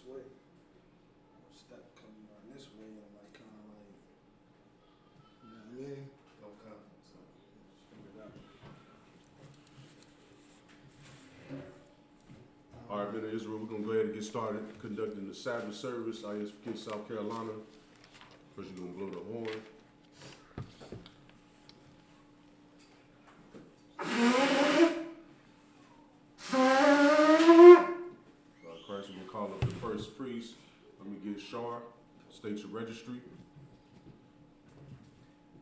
way. Step coming around this way and like kind of like, you know what I mean? Okay. So just figure it out. All right, men of Israel, we're going to go ahead and get started conducting the Sabbath Service, I.S.U.P.K, South Carolina. First, you're going to blow the horn. Christ, we're going to call up the first priest. Let me get Shar. State your registry.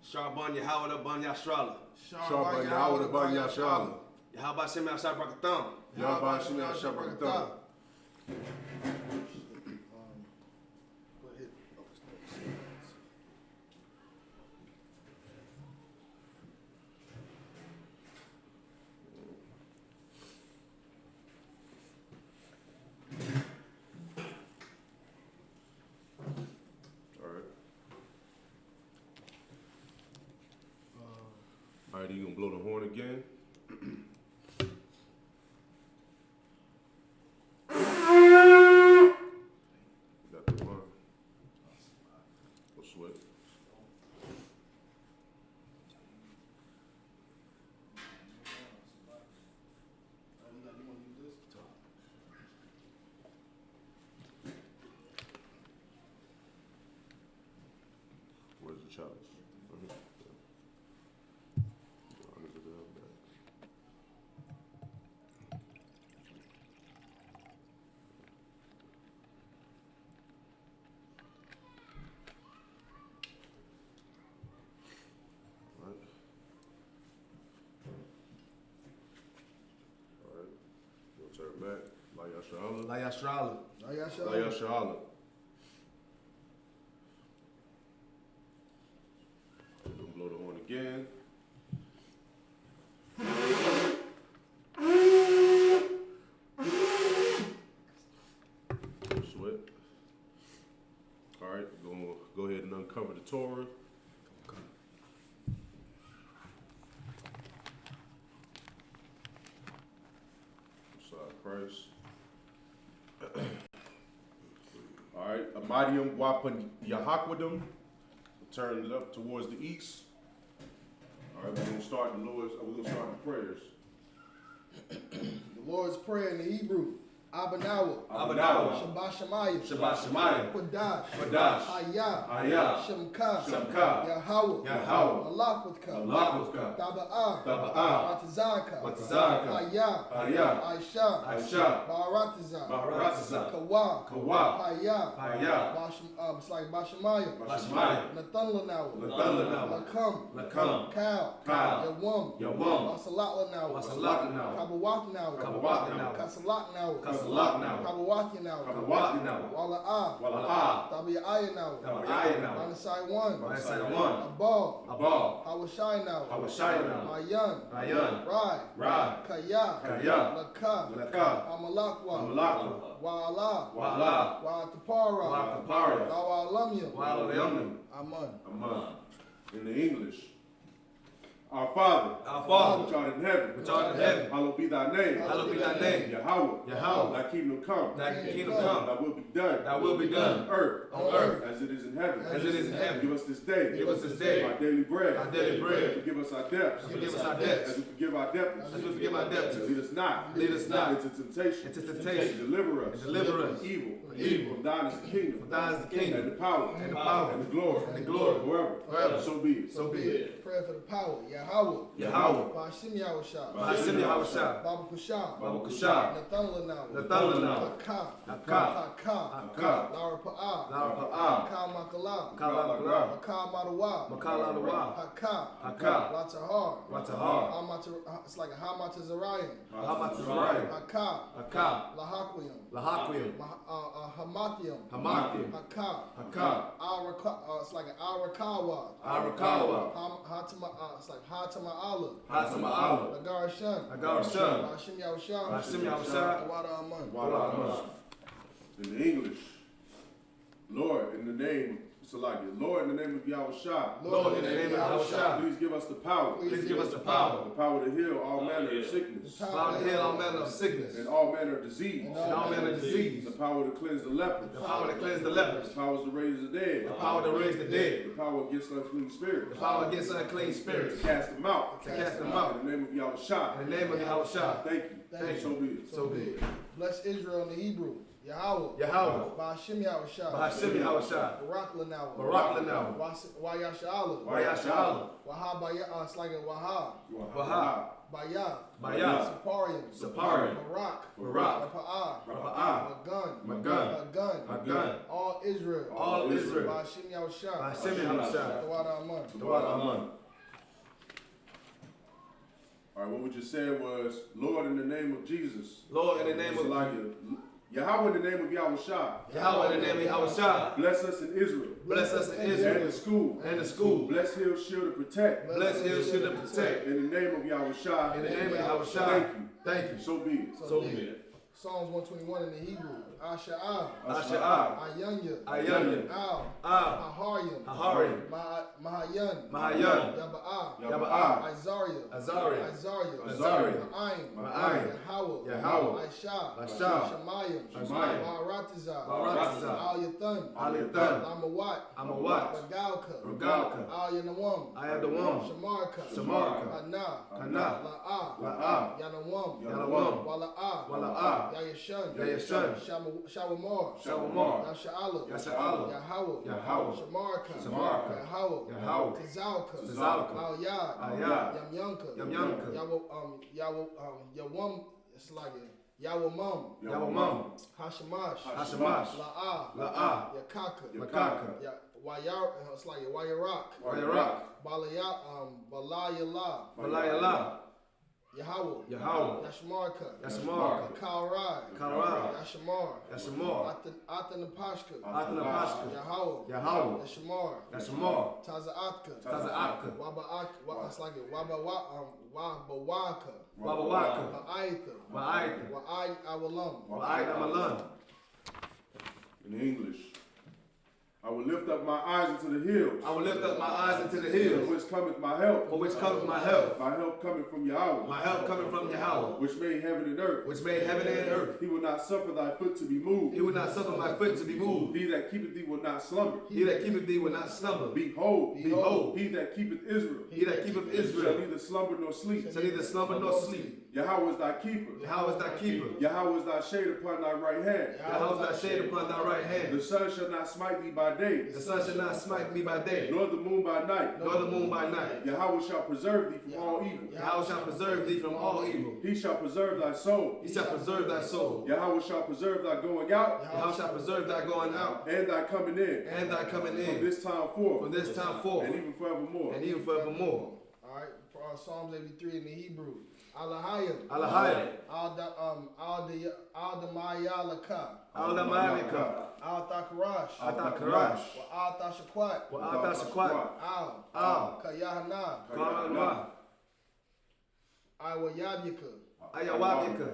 Shar ban Yahawah ban Yashrala. Shar ban Yahawah ban Yashrala. Yahawah Shem Yashar Brakatham. Yahweh Shem Yashar Brakatham. Go ahead. All right, you gonna blow the horn again? Got the horn. No sweat. Where's the chalice? Turn back. La Yashrala. La Yashrala. La Yashrala. La Yashrala. We'll blow the horn again. Sweat. All right, go ahead and uncover the Torah. Christ. All right, Amadium Wapan Yahakwadum. Turn it up towards the east. All right, we're gonna start the prayers. The Lord's Prayer in the Hebrew. Abanawa. Abanawa. Shabbat Shemayim. Shabbat Shemayim. Kodash. Kodash. I.S.U.P.K. I.S.U.P.K. Shemka. Yahawah. Yahawah. Malakwatka. Malakwatka. Taba'ah. Taba'ah. Matazaka. Matazaka. I.S.U.P.K. I.S.U.P.K. Baratazah. Baratazah. Kawa. I.S.U.P.K. It's like Bashemayim. Bashemayim. Nathan Lanawa. Lakam. Lakam. Kal. Yawam. Wasalat Lanawa. Wasalat Lanawa. Kabawak Nawa. Kabawak Nawa. Kasalak Nawa. Salak now. Kabawaki now. Kabawaki now. Wala'ah. Tabi'ayah now. Tabi'ayah now. Manasai one. Manasai one. Abal. Abal. Hawashai now. Hawashai now. Mayan. Mayan. Rai. Kaya. Kaya. Laka. Laka. Amalakwa. Amalakwa. Wa'ala. Wa'ala. Wa'atapara. Wa'atapara. Wa'alamyam. Wa'alamyam. Aman. Amen. In the English. Our Father, which art in heaven, hallowed be thy name. Yahawah, thy kingdom come. Thy will be done. On earth, as it is in heaven. Give us this day. Our daily bread. Forgive us our debts. As we forgive our debtors. And lead us not into temptation. Deliver us from evil. For thine is the kingdom. And the power. And the glory. Forever. So be it. Prayer for the power. Yahawah. Ba'ashim Yahushua. Baba Kushah. Nathan Lanawa. Haka. Lara Pa'ah. Makal Madawa. Haka. Latahar. It's like a Hamatazariah. Haka. Lahakwiyam. Hamathium. Haka. It's like an Arakawa. It's like Hatama'ala. Agarashan. Ba'ashim Yahushua. Wada Aman. In the English, Lord, in the name, Salaki. Lord, in the name of YAHANNA. Lord, in the name of YAHANNA. Please give us the power. Please give us the power. The power to heal all manner of sickness. The power to heal all manner of sickness. And all manner of disease. And all manner of disease. The power to cleanse the lepers. The power to cleanse the lepers. The power to raise the dead. The power to raise the dead. The power against unclean spirits. The power against unclean spirits. To cast them out. To cast them out. In the name of YAHANNA. In the name of YAHANNA. Thank you. Thank you. So be it. So be it. Bless Israel in the Hebrew. Yahweh. Yahweh. I.S.U.P.K. I.S.U.P.K. Barak Lanawa. Barak Lanawa. YAHANNA. YAHANNA. Wahab it's like a Wahab. Wahab. Bayah. Bayah. Saparian. Saparian. Barak. Barak. Rapa'ah. Rapa'ah. Magun. Magun. Magun. All Israel. All Israel. I.S.U.P.K. I.S.U.P.K. Tawada Aman. Tawada Aman. All right, what we just said was, Lord, in the name of Jesus. Lord, in the name of Yahweh, in the name of YAHANNA. Yahweh, in the name of YAHANNA. Bless us in Israel. Bless us in And Israel. the school. And the school. Bless Hill, shield, and protect. Bless Hill, shield, and protect. In the name of YAHANNA. In the name of YAHANNA. Thank you. Thank you. So be it. So be it. Psalms 121 in the Hebrew. Asha'ah. Asha'ah. Ayanya. Ayanya. Al. Al. Aharyam. Aharyam. Mahayan. Mahayan. Yaba'ah. Yaba'ah. Isaiah. Azariah. Isaiah. Azariah. Ma'ayin. Ma'ayin. Yahweh. Yahweh. Aisha. Aisha. Shemayim. Shemayim. Ma'aratizah. Ma'aratizah. Al Yathan. Al Yathan. Amawat. Amawat. Regalka. Regalka. Al Yanawam. Ayadawam. Shamarka. Shamarka. Kana. Kana. La'ah. La'ah. Yanawam. Yanawam. Wala'ah. Wala'ah. Yayashan. Yayashan. Shawamar. Shawamar. Yasha'ala. Yasha'ala. Yahweh. Yahweh. Shamarka. Shamarka. Yahweh. Yahweh. Tazalka. Tazalka. Al-Yad. Al-Yad. Yamyanka. Yamyanka. Yawam, it's like it. Yawamam. Yawamam. Hashamash. Hashamash. La'ah. La'ah. Yakaka. Yakaka. Wayar, it's like it. Wayarak. Wayarak. Balayala. Balayala. Yahweh. Yahweh. Yashmarka. Yashmarka. Kalrai. Kalrai. Yashamar. Yashamar. Athanapashka. Athanapashka. Yahweh. Yahweh. Yashamar. Yashamar. Tazaatka. Tazaatka. Waba'ak. It's like it. Wabawaka. Wabawaka. Wa'aitha. Wa'aitha. Wa'ai awalam. Wa'ai amalam. In English. I will lift up my eyes into the hills. I will lift up my eyes into the hills. From which cometh my help. For which cometh my help. My help coming from Yahweh. My help coming from Yahweh. Which made heaven and earth. Which made heaven and earth. He will not suffer thy foot to be moved. He will not suffer my foot to be moved. He that keepeth thee will not slumber. He that keepeth thee will not slumber. Behold. Behold. He that keepeth Israel. He that keepeth Israel. Shall neither slumber nor sleep. Shall neither slumber nor sleep. Yahweh is thy keeper. Yahweh is thy keeper. Yahweh is thy shade upon thy right hand. Yahweh is thy shade upon thy right hand. The sun shall not smite thee by day. The sun shall not smite me by day. Nor the moon by night. Nor the moon by night. Yahweh shall preserve thee from all evil. Yahweh shall preserve thee from all evil. He shall preserve thy soul. He shall preserve thy soul. Yahweh shall preserve thy going out. Yahweh shall preserve thy going out. And thy coming in. And thy coming in. From this time forth. From this time forth. And even forevermore. And even forevermore. All right. Psalms 83 in the Hebrew. Alahayim. Alahayim. Al-Damayalaka. Al-Damayalaka. Al-Thakarash. Al-Thakarash. Al-Tashakwat. Al-Tashakwat. Al. Ka-Yahanna. Ka-Yahanna. I-Wa-Yabyika. Ayawabika.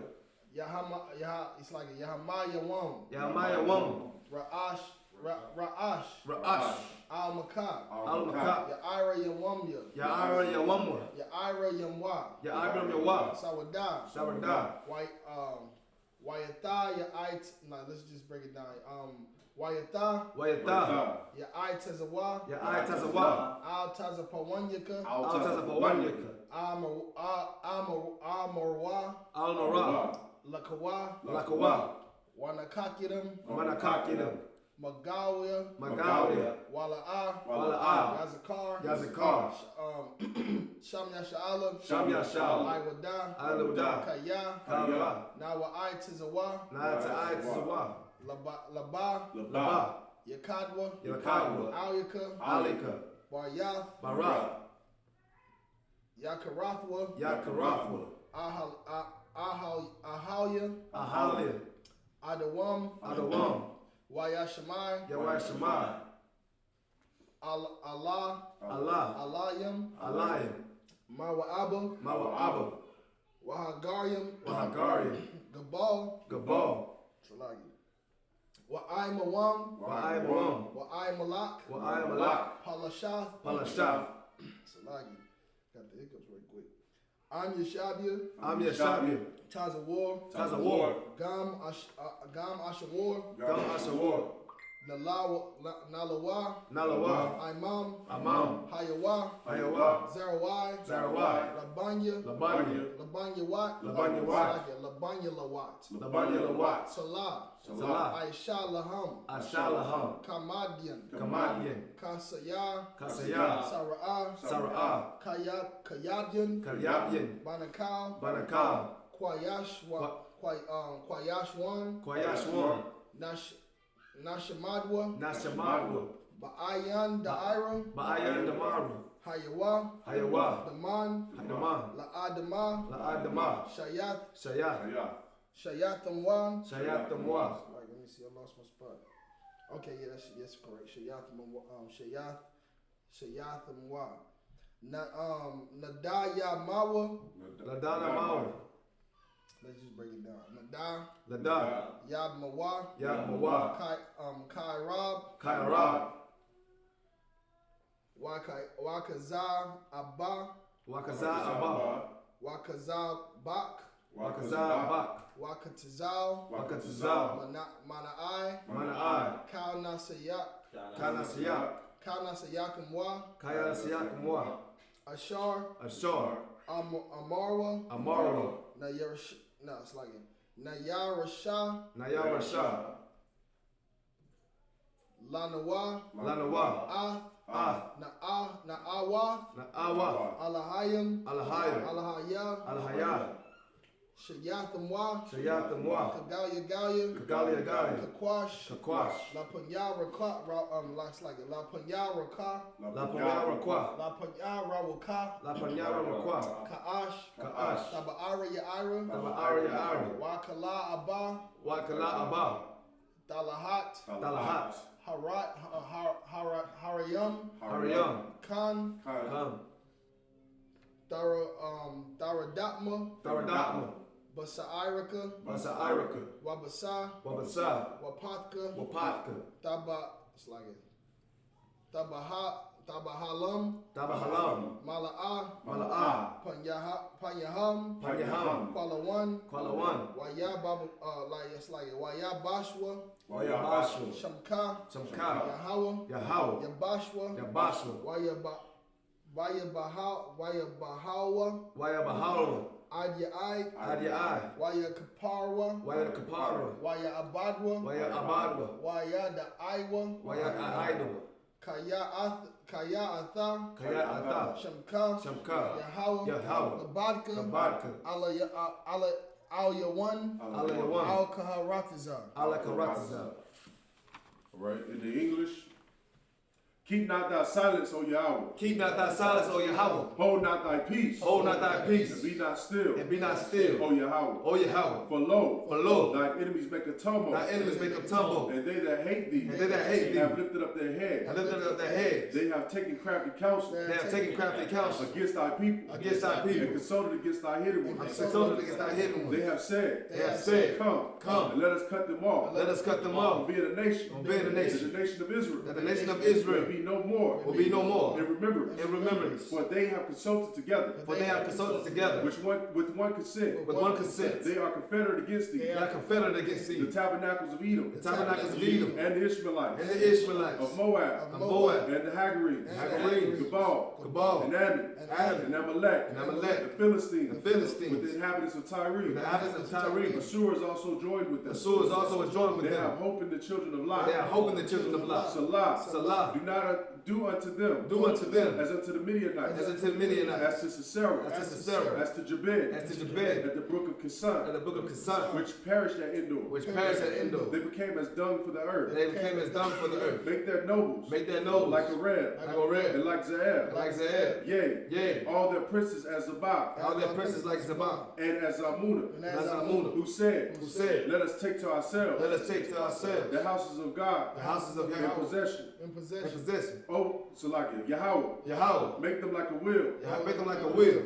It's like a Yahamayawam. Yahamayawam. Ra'ash. Ra'ash. Al-Makah. Al-Makah. Ya'ira Yawamya. Ya'ira Yawamwa. Ya'ira Yamwa. Ya'ira Yamwa. Sawada. Sawada. Wayata Ya'ait. Nah, let's just break it down. Wayata. Ya'ait Tazawa. Ya'ait Tazawa. Al Tazapawanyaka. Al Tazapawanyaka. Al-Marwa. Al-Marwa. Lakawa. Wanakakidam. Magawiya. Wala'ah. Yazakar. Shamya Sha'alam. Iwada. Kaya. Nawa'ai Tizawa. Laba. Yakadwa. Alika. Baryath. Yakarathwa. Ahalya. Adawam. Wayashamai. Alayim. Mawa'aba. Wahagaryam. Gabal. Wa I Mawam. Wa I Mawam. Wa I Malak. Wa I Malak. Palashath. Palashath. Salagi. Got the hiccups right quick. I'm Yeshabia. I'm Yeshabia. Tazawar. Tazawar. Gam Ashawar. Gam Ashawar. Nalawa. Nalawa. Imam. Amam. Hayawa. Hayawa. Zarawai. Zarawai. Labanya. Labanya. Labanya Wat. Labanya Wat. Labanya Lawat. Labanya Lawat. Salah. Salah. I.S.U.P.K. I.S.U.P.K. Kamadian. Kamadian. Kasaya. Kasaya. Sara'ah. Sara'ah. Kayabyan. Karyabyan. Banakal. Banakal. Kwayashwan. Kwayashwan. Nashamadwa. Nashamadwa. Ba'ayan Da'ira. Ba'ayan Damaru. Hayawa. Hayawa. Daman. Daman. La'adama. La'adama. Shayat. Shayat. Shayatamwan. Shayatamwa. Let me see, I lost my spot. Okay, yeah, that's correct. Shayatamwa. Nadaya Mawa. Ladana Mawa. Let's just break it down. Nadar. Ladar. Yab Mawa. Yab Mawa. Kai Rab. Kairab. Wakaza Abba. Wakaza Abba. Wakaza Bak. Wakaza Bak. Wakatazal. Wakatazal. Mana'ai. Mana'ai. Kal Nasayak. Kanasiyak. Kal Nasayakamwa. Kayasiyakamwa. Ashar. Ashar. Amarwa. Amarwa. It's like it. Nayarasha. Nayarasha. Lanawa. Lanawa. Na'awa. Na'awa. Alahayim. Alahayim. Alahaya. Alahaya. Shayatamwa. Shayatamwa. Kagalia. Kagalia Galia. Kakwash. Kakwash. La Punyaraka. It's like it. La Punyaraka. La Punyaraka. La Punyaraka. La Punyaraka. Kaash. Kaash. Taba'ara Ya'ira. Taba'ara Ya'ira. Wakala Abba. Wakala Abba. Dalahat. Dalahat. Harayam. Harayam. Khan. Daradatma. Daradatma. Basairaka. Basairaka. Wabasa. Wabasa. Wapatka. Wapatka. It's like it. Tabahalam. Tabahalam. Mala'ah. Mala'ah. Panyaham. Panyaham. Kwalawan. Kwalawan. It's like it. Wayabashwa. Wayabashwa. Shamka. Shamka. Yahawah. Yahawah. Yabashwa. Yabashwa. Wayabahawa. Wayabahawa. Adyai. Adyai. Wayakaparwa. Wayakaparwa. Wayabadwa. Wayabadwa. Wayadaiwa. Wayadaiwa. Kaya'atha. Kaya'atha. Shamka. Shamka. Yahawah. Yahawah. Labadka. Labadka. Al-Yawan. Al-Yawan. Al-Kaharatazar. Al-Kaharatazar. All right, in the English, keep not thy silence, O Yahweh. Keep not thy silence, O Yahweh. Hold not thy peace. Hold not thy peace. And be not still. And be not still. O Yahweh. O Yahweh. For lo, thine enemies make a tumble. Thy enemies make a tumble. And they that hate thee. And they that hate thee. Have lifted up their head. Have lifted up their heads. They have taken crafty counsel. They have taken crafty counsel. Against thy people. Against thy people. And consulted against thy hidden ones. And consulted against thy hidden ones. They have said. Come. And let us cut them off. Let us cut them off. Be a nation. Be a nation. The nation of Israel. That the nation of Israel will be no more. Will be no more. In remembrance. In remembrance. For they have consulted together. For they have consulted together. With one consent. With one consent. They are confederate against thee. They are confederate against thee. The tabernacles of Edom. The tabernacles of Edom. And the Ishmaelites. And the Ishmaelites. Of Moab. Of Moab. And the Hagarenes. Gebal. And Ammon. And Amalek. The Philistines. With the inhabitants of Tyre. Assur also joined with them. They have hope in the children of Lot. Salah. Do not do unto them. As unto the Midianites. As to Sisera. As to Jabin. At the brook of Kisan. Which perished at Endor. They became as dung for the earth. Make their nobles. Like a red. And like Zael. Yea. All their princes as Zabak. And as Zalmunna. Who said. Let us take to ourselves. The houses of God. In possession. Oh, Salakia. Yahweh. Make them like a wheel.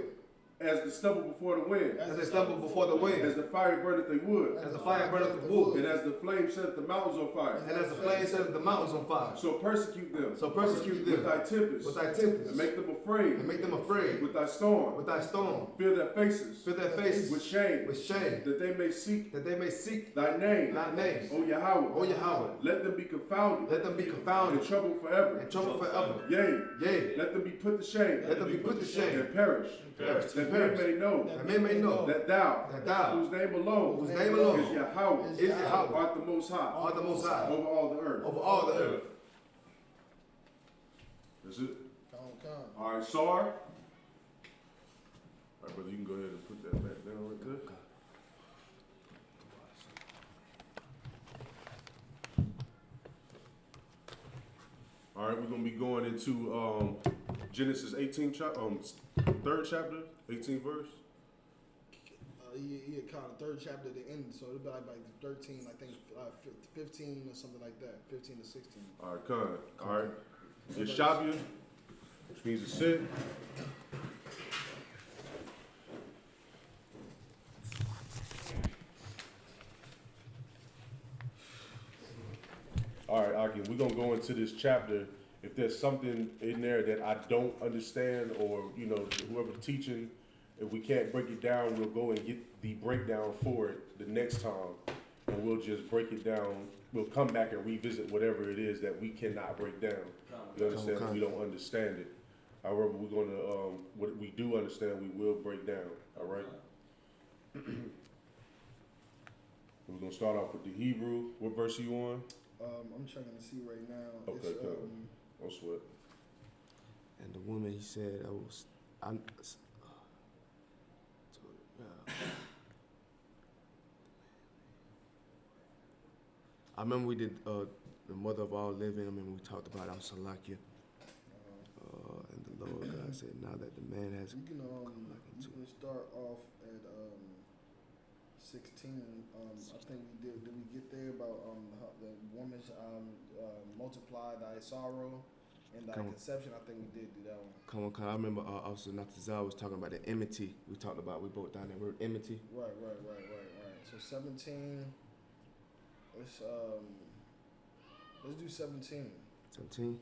As the stubble before the wind. As they stumble before the wind. As the fire burneth the wood. As the fire burneth the wood. And as the flame set the mountains on fire. And as the flame set the mountains on fire. So persecute them. So persecute them with thy tempest. with thy tempest. And make them afraid. And make them afraid With thy storm. with thy storm. Fill their faces. Fill their faces With shame. with shame. That they may seek That they may seek thy name. thy name. O Yahweh. O Yahweh. Let them be confounded. Let them be In confounded. trouble forever. In trouble forever. Yea. Yea. Let them be put to shame. Let them be put to shame. And perish. Perish. That men may know. That men may know That thou. that thou, Whose name alone. whose name alone Is Yahweh. is Yahweh, Art the most high. art the most high Over all the earth. over all the earth. That's it. Come. All right, Sar. All right, brother, you can go ahead and put that back down right there. All right, we're gonna be going into Genesis 18 third chapter, 18th verse. Yeah, kind of third chapter at the end, so it'll be like 13, I think 15 or something like that, 15 to 16. All right, Khan. All right. Yeshabia, which means to sit. All right, Aki, we're going to go into this chapter. If there's something in there that I don't understand or, you know, whoever's teaching, if we can't break it down, we'll go and get the breakdown for it the next time. And we'll just break it down. We'll come back and revisit whatever it is that we cannot break down. You understand? We don't understand it. However, we're going to, what we do understand, we will break down. All right? We're going to start off with the Hebrew. What verse are you on? I'm trying to see right now. Okay, It's, good. No sweat. And the woman, he said, I remember we did the mother of all living. I mean, we talked about Salakia. And the Lord God said, now that the man has. You can start off at 16. I think we did. Did we get there about how the woman's multiplied thy sorrow and thy conception? I think we did do that one. Come on. I remember Officer Natazal was talking about the enmity. We broke down that word enmity. Right. So 17. Let's do 17. 17.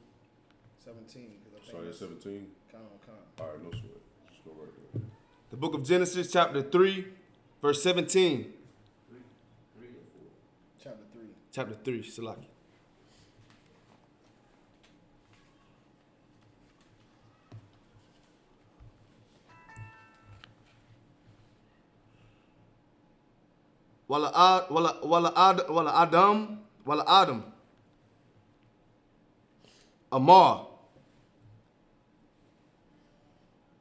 17. Sorry, that's 17? Count. All right, no sweat. Just go right there. The book of Genesis, chapter 3, verse 17. 3 or 4? Chapter 3. Chapter 3, Salaki. Wala Adam Amar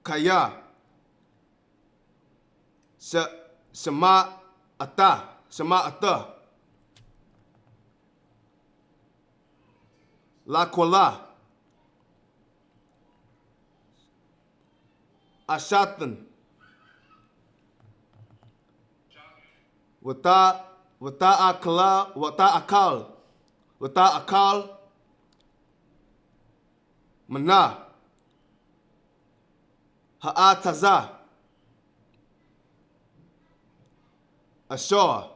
Kaya Shema Ata La Kola Ashatan Wata akal Mana Ha'ataza Ashor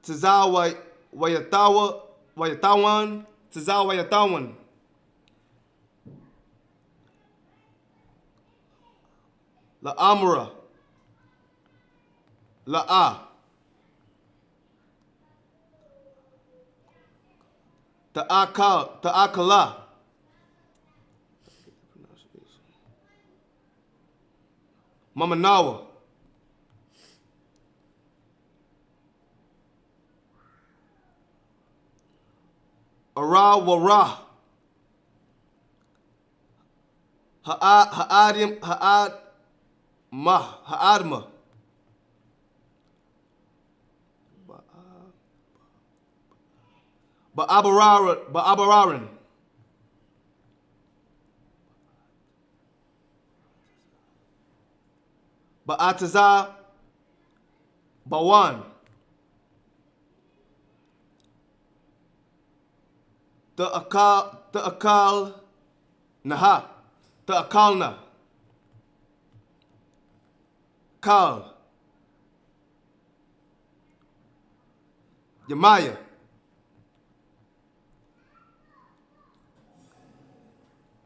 Taza Wayatawan Taza Wayatawan La Amra La'a Ta'akala Mamanawa Wara Ha'adma Ba'abararan Ba'ataza Bawan Ta'akal Naha Ta'akalna Kal. Yamaya.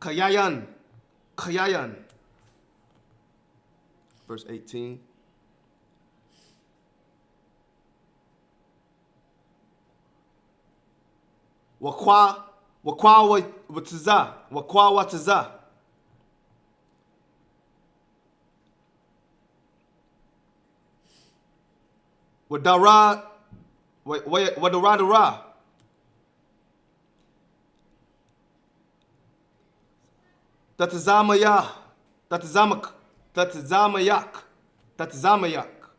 Kayayan. Kayayan. Verse 18. Wakwa watiza. Wakwa watiza. Wadara. Wadara. Tatazamaya. Tatazamayak. Tatazamayak.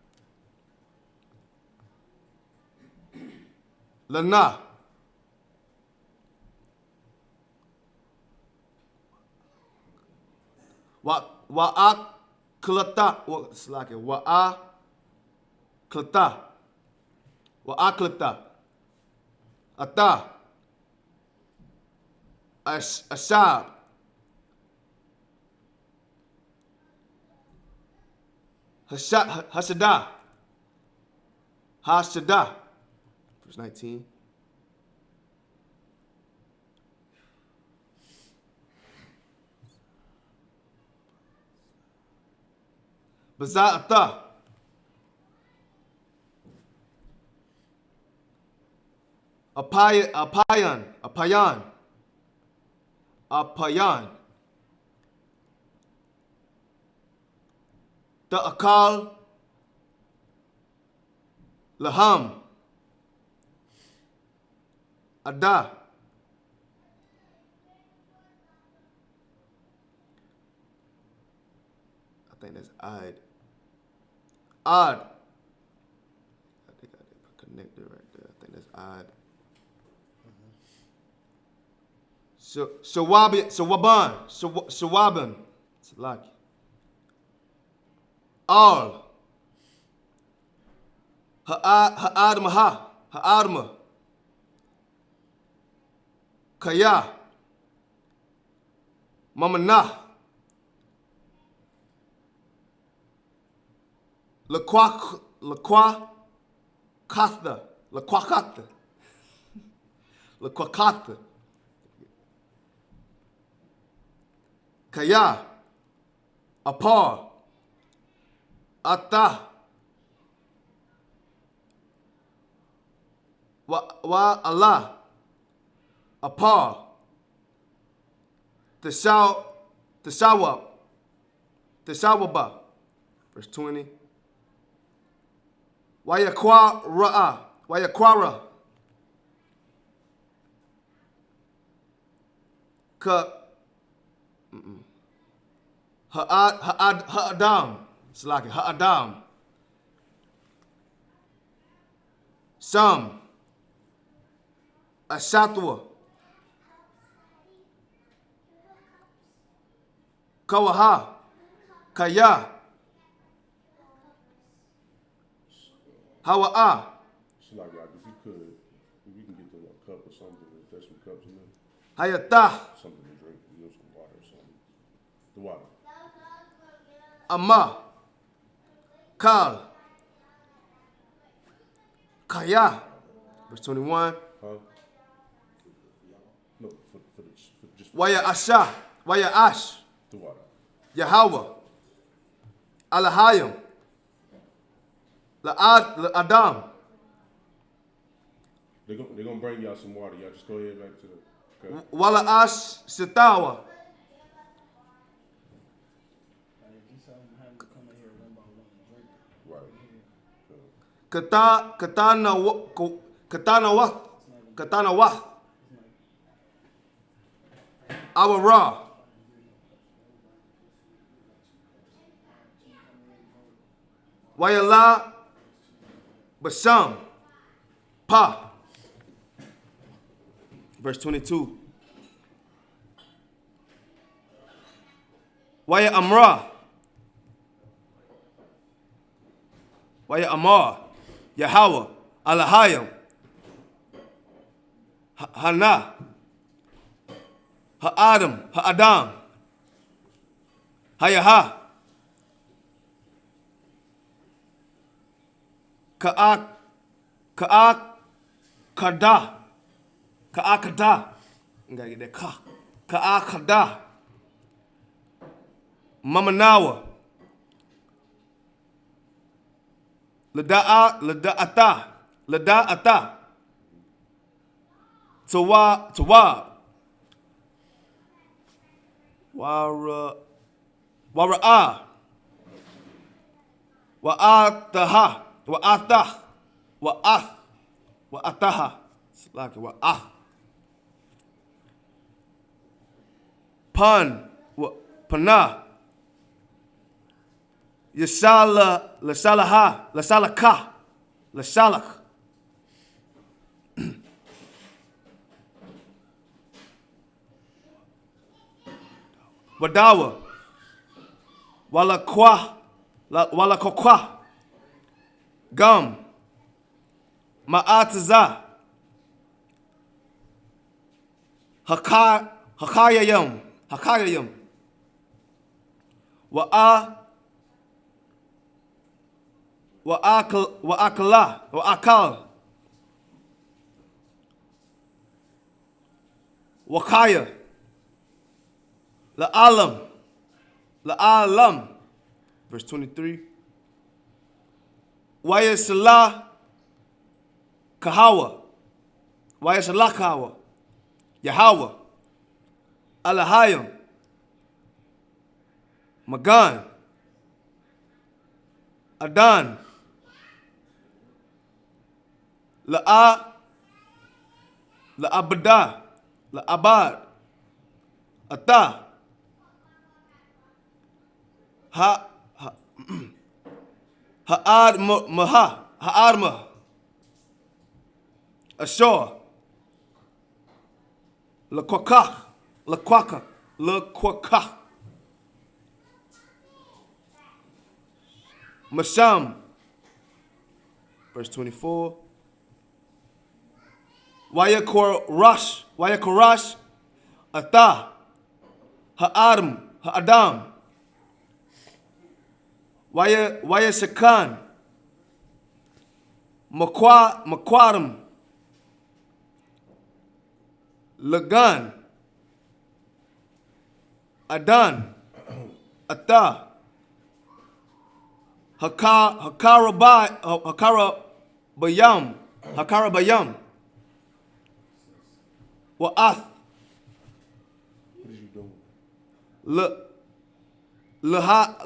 Lana. Wa'aklata. Wa'aklata. Wa'aklata. Ata. Ashab. Hashada. Hashada. Verse 19. Baza'ata. Apayan. Ta'akal. Laham. Ada. I think that's I'd. Odd. I think I did connected right there. I think that's odd. Shawaban. Salaki. All. Ha'adma. Kaya. Mamanah. Laquakatha. Kaya. Apar. Ata. Wa Allah. Apar. Tashawaba. Verse 20. Wayakwara. Ha'adam. Salaki. Ha'adam. Sam. Ashatwa. Kawaha. Kaya. Hawa'a. It's like, if you could, if you can get them a cup or something, if there's some cups in there, Hayata. something to drink, some water or something. The water. Amma. Kal. Kaya. Verse 21. Huh? No, for just Waya Ash. the water. Yahweh. Alahayim. La'adam. They're gonna bring y'all some water. Y'all just go ahead back to the. Okay. Wala Ash Sitawa. Right. Katana Wath. Our Ra. Wayala Basham. Pa. Verse 22. Waya Amra. Waya Amar. Yahweh. Alahayim. Hana. Ha'adam. Hayaha. Ka'akada. Ka'akada. You gotta get that ka. Ka'akada. Mamanawa. Lada'ata. Tawa. Wara'a. Wa'ataha. Wa'ataha. It's like wa'ath. Panah. Lasalaka. Wadawa. Walakokwa. Gum. Ma'ataza. Hakayayam. Wa'akal. Wakaya. La'alam. Verse 23. Wayasala Kahawa. Yahweh. Alahayim. Magan. Adan. La'abad. Ata. Ha'adma. Ashore. Laquaka. Masham. Verse 24. Wayakorash. Ata. Ha'adam. Wayasakan. Makwaram. Lagan. Adan. Ata. Hakarabayam. Wa'ath. What is you doing? Lahat.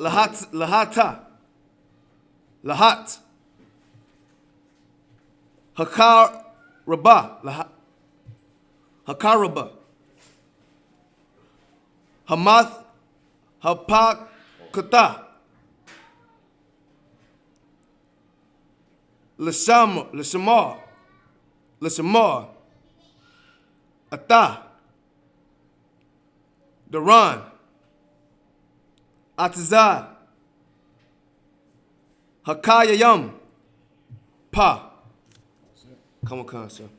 Hakaraba. Hamath. Hapakata. Lishamar. Ata. Daran. Atazah. Hakayayam. Pa. Come on, sir.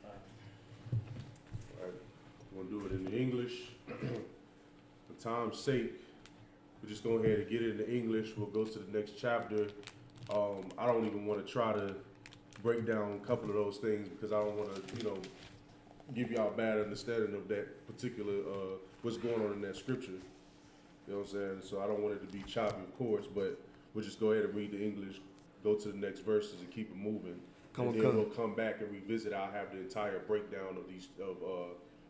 We're going to do it in the English. For time's sake, we're just go ahead and get it in the English. We'll go to the next chapter. I don't even want to try to break down a couple of those things because I don't want to, give y'all a bad understanding of that particular, what's going on in that scripture. You know what I'm saying? So I don't want it to be choppy, of course, but we'll just go ahead and read the English, go to the next verses and keep it moving. We'll come back and revisit. I'll have the entire breakdown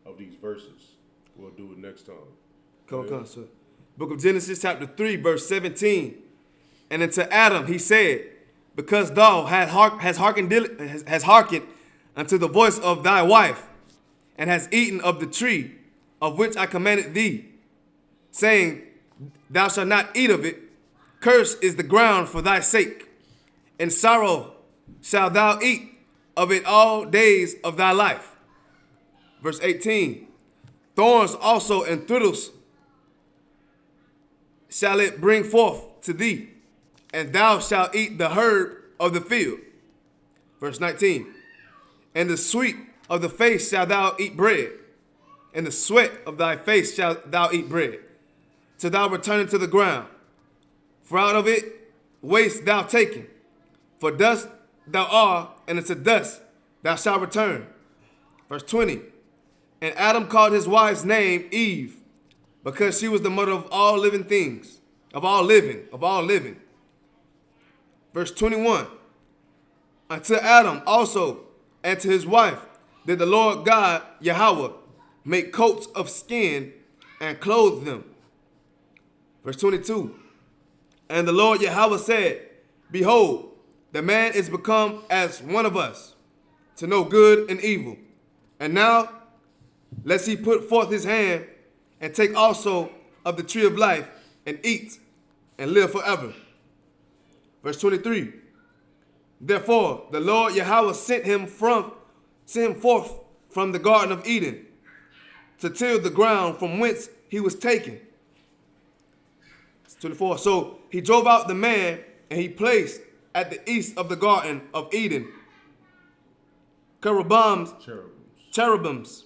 of these verses. We'll do it next time. Come on, sir. Book of Genesis, chapter 3, verse 17. And unto Adam he said, because thou hast hearkened unto the voice of thy wife, and hast eaten of the tree of which I commanded thee, saying, thou shalt not eat of it, cursed is the ground for thy sake, and sorrow shalt thou eat of it all days of thy life. Verse 18, thorns also and thistles shall it bring forth to thee, and thou shalt eat the herb of the field. Verse 19, and the sweet of the face shalt thou eat bread, and the sweat of thy face shalt thou eat bread, till thou return to the ground. For out of it waste thou taken, for dust thou art, and unto dust thou shalt return. Verse 20. And Adam called his wife's name Eve, because she was the mother of all living things, of all living. Verse 21. Unto Adam also and to his wife did the Lord God Yahweh make coats of skin and clothe them. Verse 22. And the Lord Yahweh said, Behold, the man is become as one of us, to know good and evil. And now, lest he put forth his hand and take also of the tree of life and eat and live forever. Verse 23. Therefore, the Lord Yahweh sent him forth from the Garden of Eden to till the ground from whence he was taken. 24. So he drove out the man, and he placed at the east of the Garden of Eden cherubims,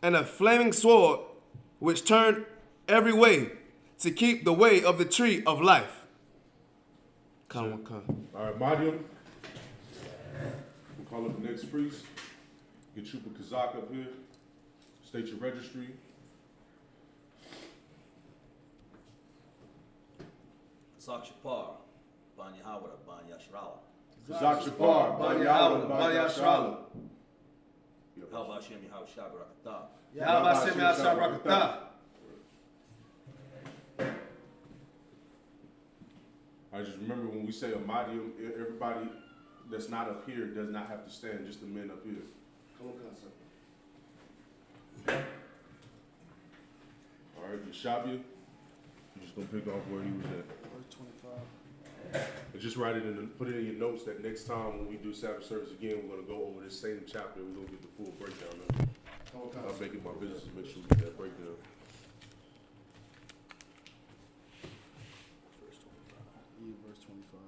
and a flaming sword which turned every way to keep the way of the tree of life. Come. All right, Madium. We'll call up the next priest. Get Chupa Kazak up here. State your registry. Kazak Shapar, Ban Yahweh, Ban Yashrala. Kazak Shapar, Ban Yahweh, Ban Yashrala. Yahweh Hashem Yahweh Shabbarakatah. Yahweh Hashem Yahweh Shabbarakatah. I just remember when we say a Madium, everybody that's not up here does not have to stand, just the men up here. COMCAST. All right, Yashabia, you're just gonna pick off where he was at. Verse 25. And just write it in, put it in your notes that next time when we do Sabbath service again, we're gonna go over this same chapter. We're gonna get the full breakdown of it. I'll make it my business to make sure we get that breakdown. Verse 25.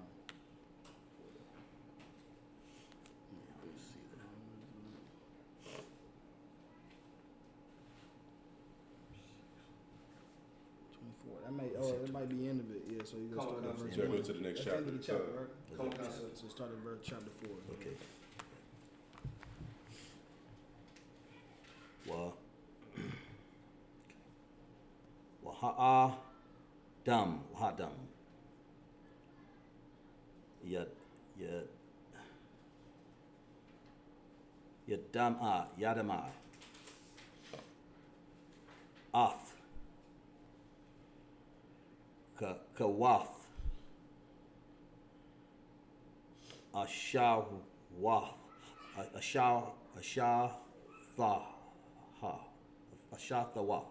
That might be the end of it. Yeah, so you gotta start at verse 1. You gotta go to the next chapter. That's the end of the chapter, right? So start at verse chapter 4. Okay. Wahadam. Yadamai. Ath. Kawath. Ashawath. Ashathawa.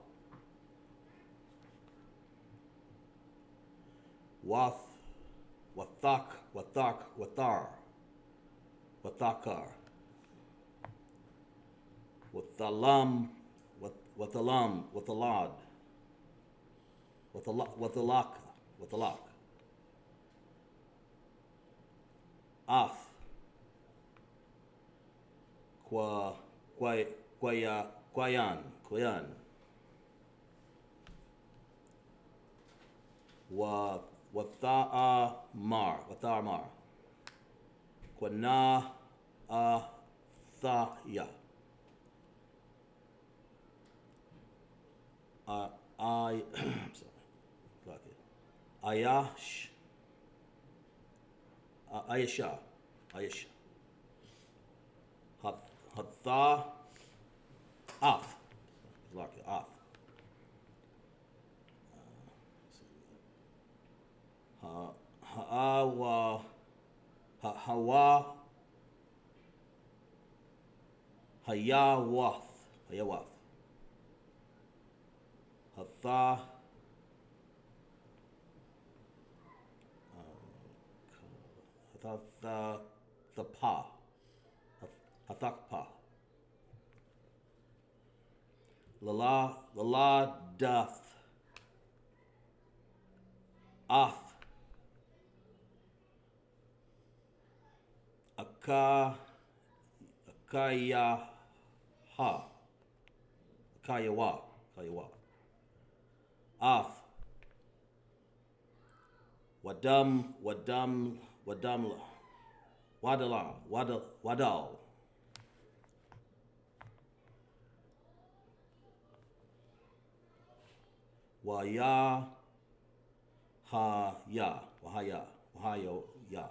Wathakar. Wathalad. Wathalak. Ath. Kwayan. Watharmar. Kwana Athaya. I'm sorry. Ayesha. Hatha. Af. Af. Hawa. Hayawath. Hatha. Hathakpa. Lala Dath. Ath. Akayawa. Ath. Wadam Wadal. Wahaya. Wahayo ya.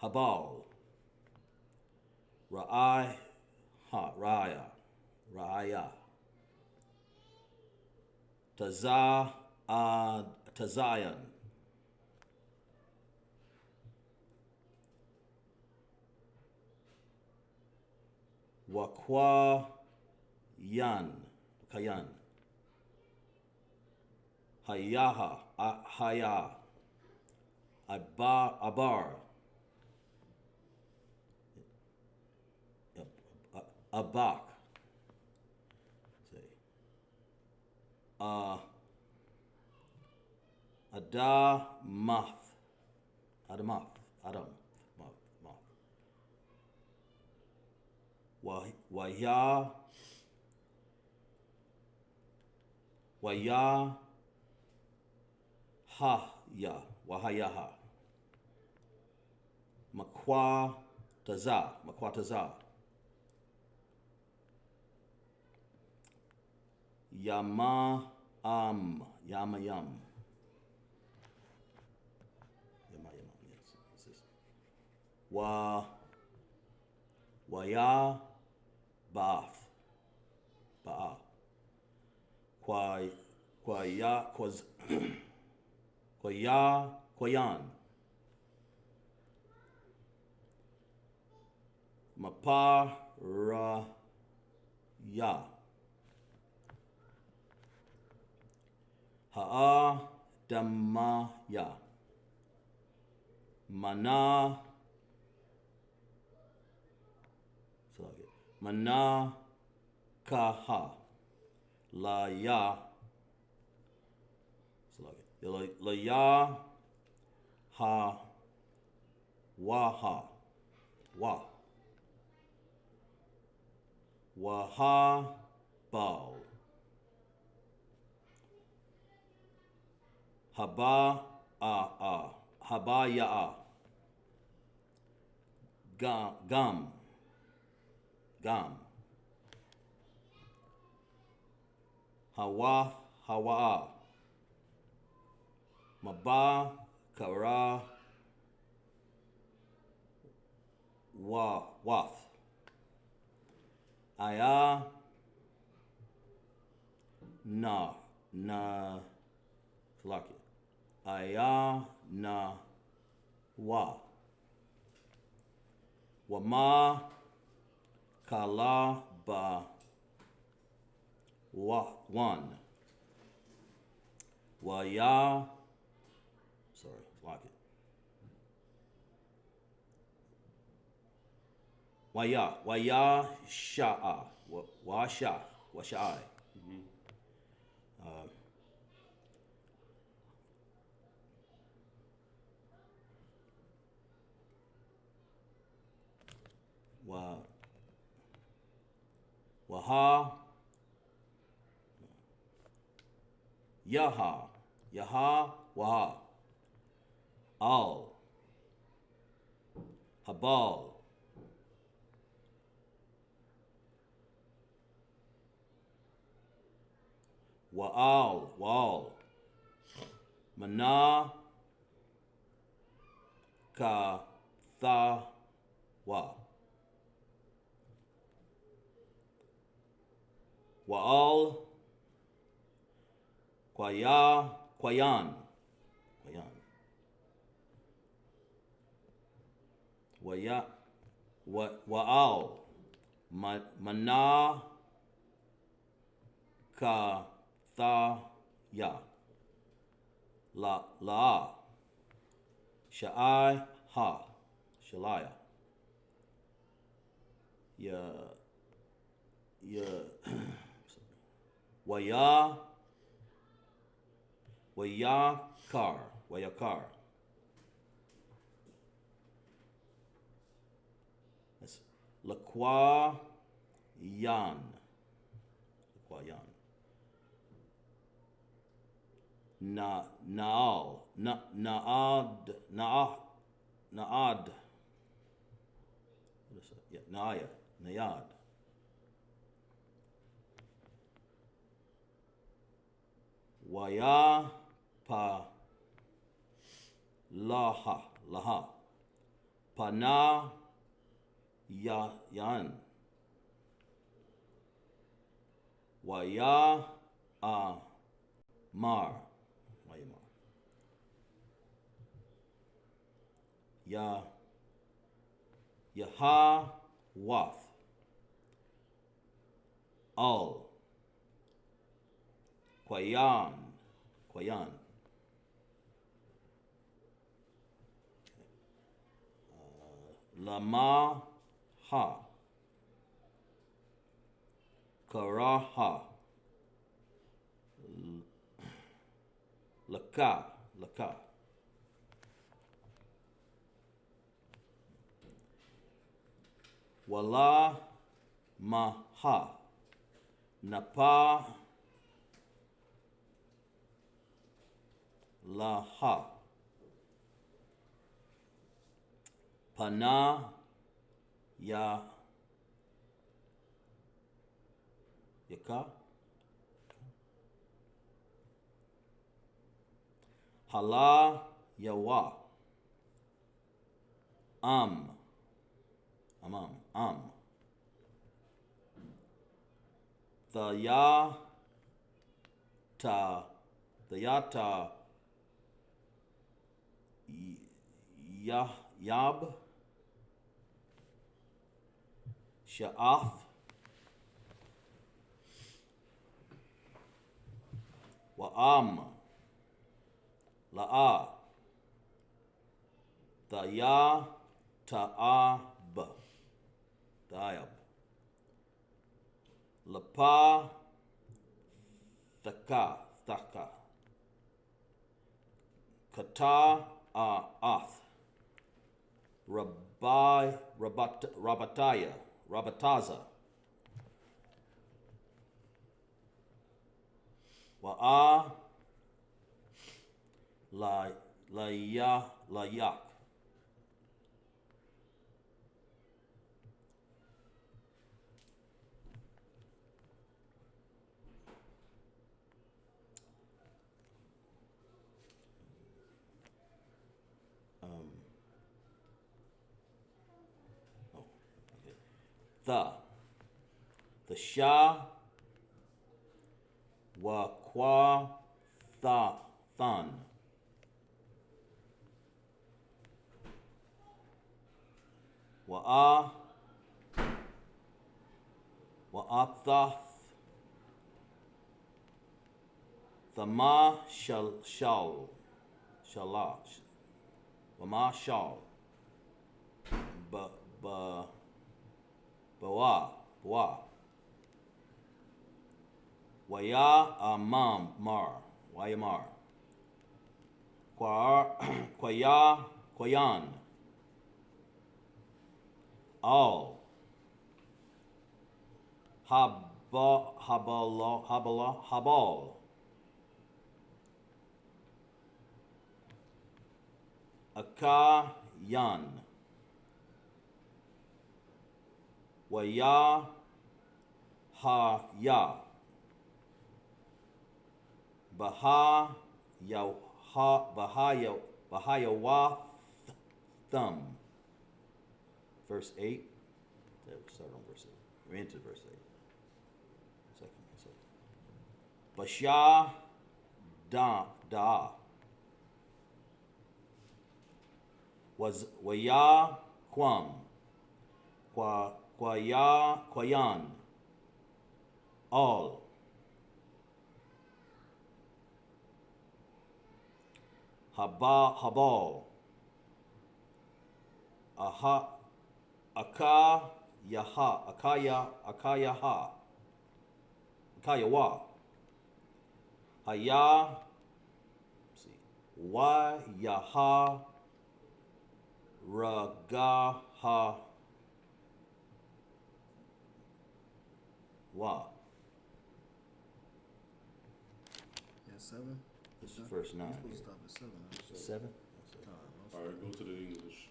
Habal. Raya. Tazayan. Kayan. Haya. Abar. Abak. Adamath. Wahayaha. Makwataza. Yamayam. Yes. Waya Bath. Ba'a. Kwayan. Maparaya. Damaya. Manakaha. Laya. Laya. Waha. Wahabal. Habaya. Gam. Hawa. Kara. Wath. Wama Kalaba one. Waya Sha'a. Washai. Waha. Yaha. Waha. Al. Habal. Wa'al. Mana. Kathawa. Wa'al. Kwayan. Wa'al. Mana. Kathaya. La. Shalaya. Wayakar. That's Lakwayan. Naad. What is it? Yeah, Nayad. Waya pa laha. Pana yan. Waya mar. Yahawath. Al. Kwayan. Lama ha. Karaha. Laka. Wala maha. Napa laha. Pana yaka. Hala yawa. Am. Thayata Yab Sha'ath Wa'am La'a Ta'ab Lapa Thaka Kata Ath Rabataza Wa'a Layak the Shah wa Kwa Than Wa'athath Thama Wama Shal Bawa Waya Wayamar Kwayan Al Habal Akayan Waya Haya Bahayawath Thumb. Verse 8. Start on verse 8. We're into verse 8. Second. Bashah da was Waya Kwam Kwayan All Habal Akayawa Haya Yaha Ragaha Wa. Yeah, 7. This is verse 9. We're supposed to stop at 7. Huh? 7? All right, go to the English.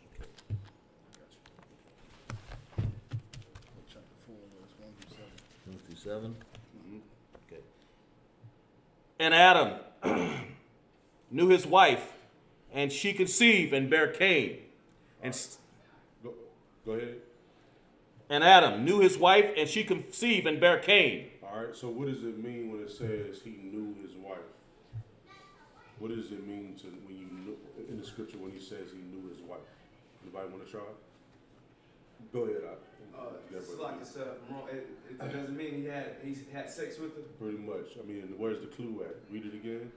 Chapter 4, verse 1 through 7. 1 through 7? Mm-hmm. Okay. And Adam knew his wife, and she conceived and bare Cain. And Go ahead. And Adam knew his wife, and she conceived and bare Cain. All right, so what does it mean when it says he knew his wife? What does it mean to when you knew, in the scripture when he says he knew his wife? Anybody want to try? Go ahead. It's like it's wrong. It doesn't mean he had sex with her. Pretty much. I mean, where's the clue at? Read it again.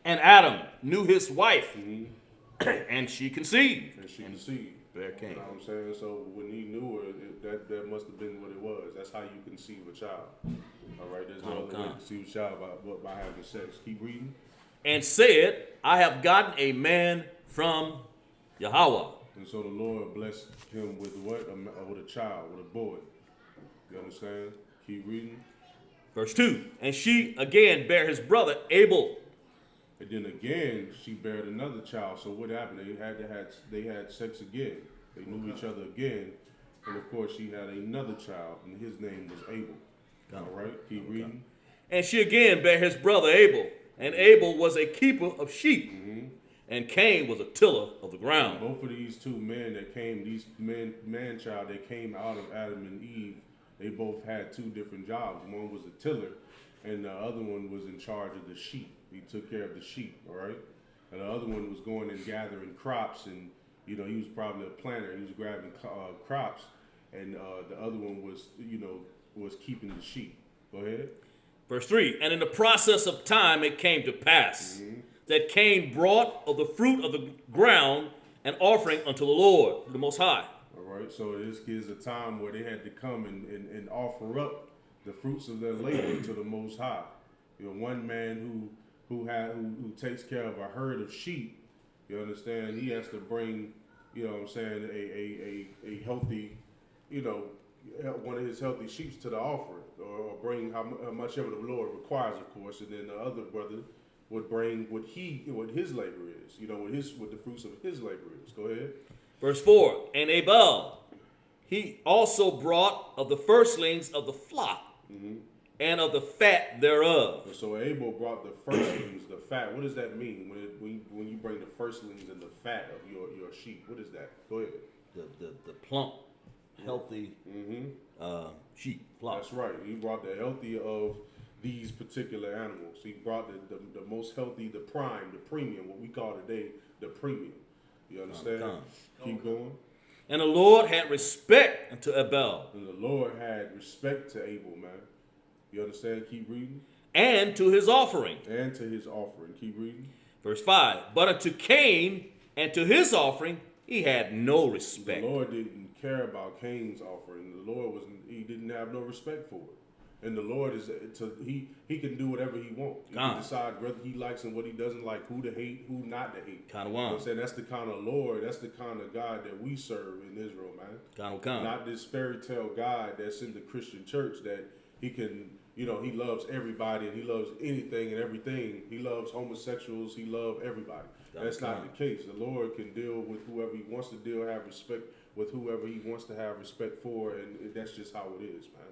And Adam knew his wife, Mm-hmm. and she conceived. And she conceived. Bare Cain. You know what I'm saying? So when he knew her, that must have been what it was. That's how you conceive a child. All right, there's no other way to conceive a child by having sex. Keep reading. And said, I have gotten a man from Yahweh. And so the Lord blessed him with what? With a child, with a boy. You understand? Keep reading. Verse 2. And she again bare his brother Abel. And then again, she bared another child. So what happened? They had sex again. They knew each other again. And of course, she had another child, and his name was Abel. All right, keep reading. And she again bare his brother Abel. And Abel was a keeper of sheep. Mm-hmm. And Cain was a tiller of the ground. Both of these two men that came, these man-child that came out of Adam and Eve, they both had two different jobs. One was a tiller, and the other one was in charge of the sheep. He took care of the sheep, all right? And the other one was going and gathering crops, and, you know, he was probably a planter. He was grabbing crops, and the other one was, you know, was keeping the sheep. Go ahead. Verse 3. And in the process of time it came to pass that Cain brought of the fruit of the ground an offering unto the Lord, the Most High. All right, so this gives a time where they had to come and offer up the fruits of their labor to the Most High. You know, one man who takes care of a herd of sheep, you understand, he has to bring, you know what I'm saying, a healthy, you know, one of his healthy sheep to the offering, or bring how much ever the Lord requires, of course, and then the other brother would bring what his labor is, you know, what the fruits of his labor is. Go ahead. Verse 4. And Abel, he also brought of the firstlings of the flock, and of the fat thereof. So Abel brought the firstlings, the fat. What does that mean when you bring the firstlings and the fat of your sheep? What is that? Go ahead. The plump, healthy sheep, flock. That's right. He brought the healthy of these particular animals. He brought the most healthy, the prime, the premium, what we call today the premium. You understand? Keep going. And the Lord had respect unto Abel. And the Lord had respect to Abel, man. You understand? Keep reading. And to his offering. And to his offering. Keep reading. Verse 5. But unto Cain and to his offering he had no respect. The Lord didn't care about Cain's offering. The Lord he didn't have no respect for it. And the Lord he can do whatever he wants. He can decide whether he likes and what he doesn't like, who to hate, who not to hate. Kind of You know what I'm saying? That's the kind of Lord, that's the kind of God that we serve in Israel, man. Not this fairy tale God that's in the Christian church that he can, you know, he loves everybody and he loves anything and everything. He loves homosexuals. He loves everybody. That's not the case. The Lord can deal with whoever he wants to deal, have respect with whoever he wants to have respect for, and that's just how it is, man.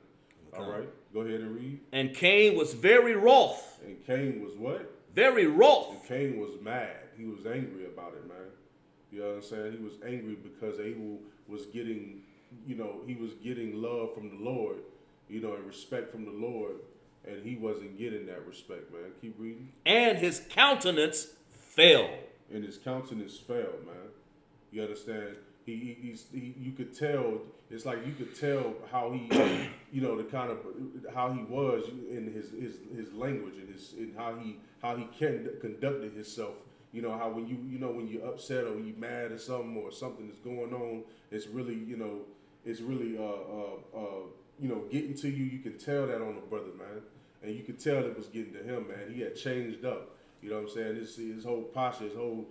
All right, go ahead and read. And Cain was very wroth. And Cain was what? Very wroth. And Cain was mad. He was angry about it, man. You know what I'm saying? He was angry because Abel was getting, you know, he was getting love from the Lord, you know, and respect from the Lord, and he wasn't getting that respect, man. Keep reading. And his countenance fell. And his countenance fell, man. You understand? You could tell. It's like you could tell how he, you know, the kind of how he was in his language and how he conducted himself. You know how when when you're upset or you're mad or something is going on, it's really getting to you. You can tell that on the brother, man, and you could tell it was getting to him, man. He had changed up. You know what I'm saying? His whole posture, his whole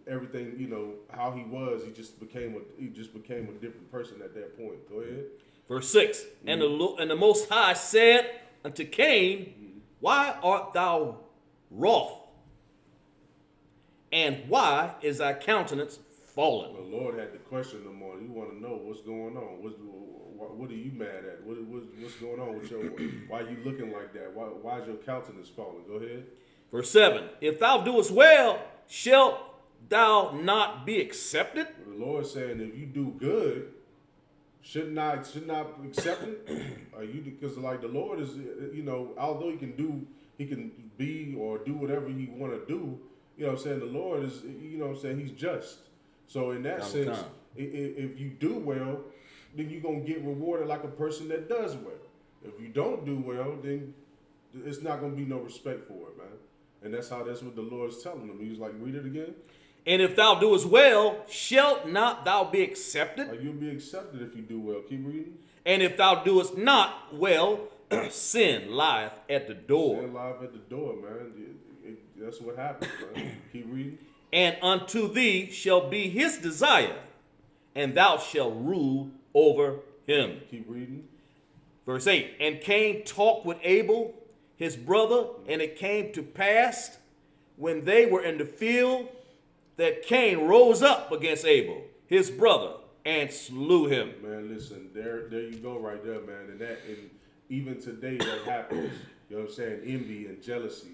everything. You know how he was. He just became a different person at that point. Go ahead. Verse 6. And the Most High said unto Cain, Why art thou wroth? And why is thy countenance fallen? The Lord had to question them on. You want to know what's going on. What are you mad at? What's going on with your? Why are you looking like that? Why is your countenance falling? Go ahead. Verse 7. If thou doest well, shalt thou not be accepted? The Lord saying, if you do good, should not accept it? Because like the Lord is, although he can be or do whatever he want to do. You know what I'm saying? The Lord is, he's just. So in that sense, if you do well, then you're going to get rewarded like a person that does well. If you don't do well, then it's not going to be no respect for it, man. And that's what the Lord's telling them. He's like, read it again. And if thou doest well, shalt not thou be accepted? You'll be accepted if you do well. Keep reading. And if thou doest not well, sin lieth at the door. Sin lieth at the door, man. That's what happens, man. Keep reading. And unto thee shall be his desire, and thou shalt rule over him. Keep reading. Verse 8. And Cain talked with Abel, his brother, and it came to pass, when they were in the field, that Cain rose up against Abel, his brother, and slew him. Man, listen, there you go right there, man. And even today that happens. You know what I'm saying? Envy and jealousy.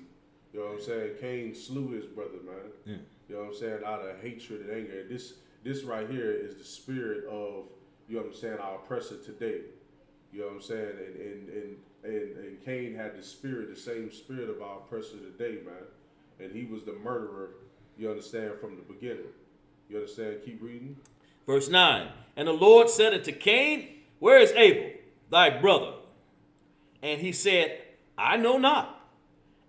You know what I'm saying? Cain slew his brother, man. Yeah. You know what I'm saying? Out of hatred and anger. This right here is the spirit of, you know what I'm saying, our oppressor today. You know what I'm saying? And Cain had the same spirit of our oppressor today, man. And he was the murderer, you understand, from the beginning. You understand? Keep reading. Verse 9. And the Lord said unto Cain, where is Abel, thy brother? And he said, I know not.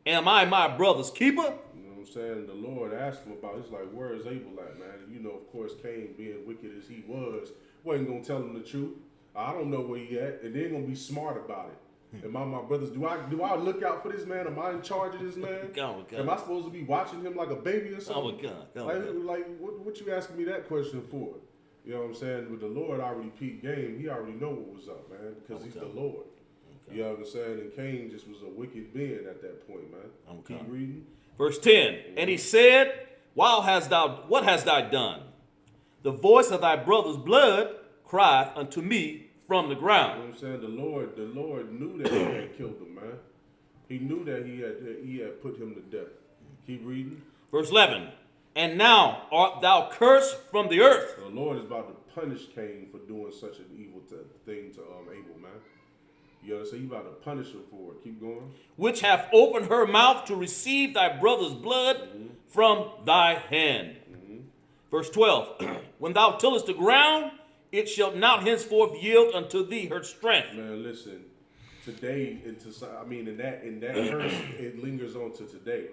Am I my brother's keeper? You know what I'm saying? The Lord asked him about it. He's like, where is Abel at, man? And of course, Cain, being wicked as he was, wasn't going to tell him the truth. I don't know where he at, and they're going to be smart about it. Am I my brothers? Do I look out for this man? Am I in charge of this man? God. Am I supposed to be watching him like a baby or something? God. Like what you asking me that question for? You know what I'm saying? With the Lord already peeped game, he already know what was up, man, because he's the Lord. Okay. You know what I'm saying? And Cain just was a wicked being at that point, man. Okay. Keep reading. Verse 10. And he said, what hast thou done? The voice of thy brother's blood crieth unto me from the ground. You know what I'm saying? The Lord knew that he had killed him, man. He knew that he had put him to death. Keep reading. Verse 11. And now art thou cursed from the earth. The Lord is about to punish Cain for doing such an evil thing to Abel, man. You understand? He's about to punish him for it. Keep going. Which hath opened her mouth to receive thy brother's blood from thy hand. Verse 12. When thou tillest the ground, it shall not henceforth yield unto thee her strength. Man, listen. Today, in that curse, it lingers on to today.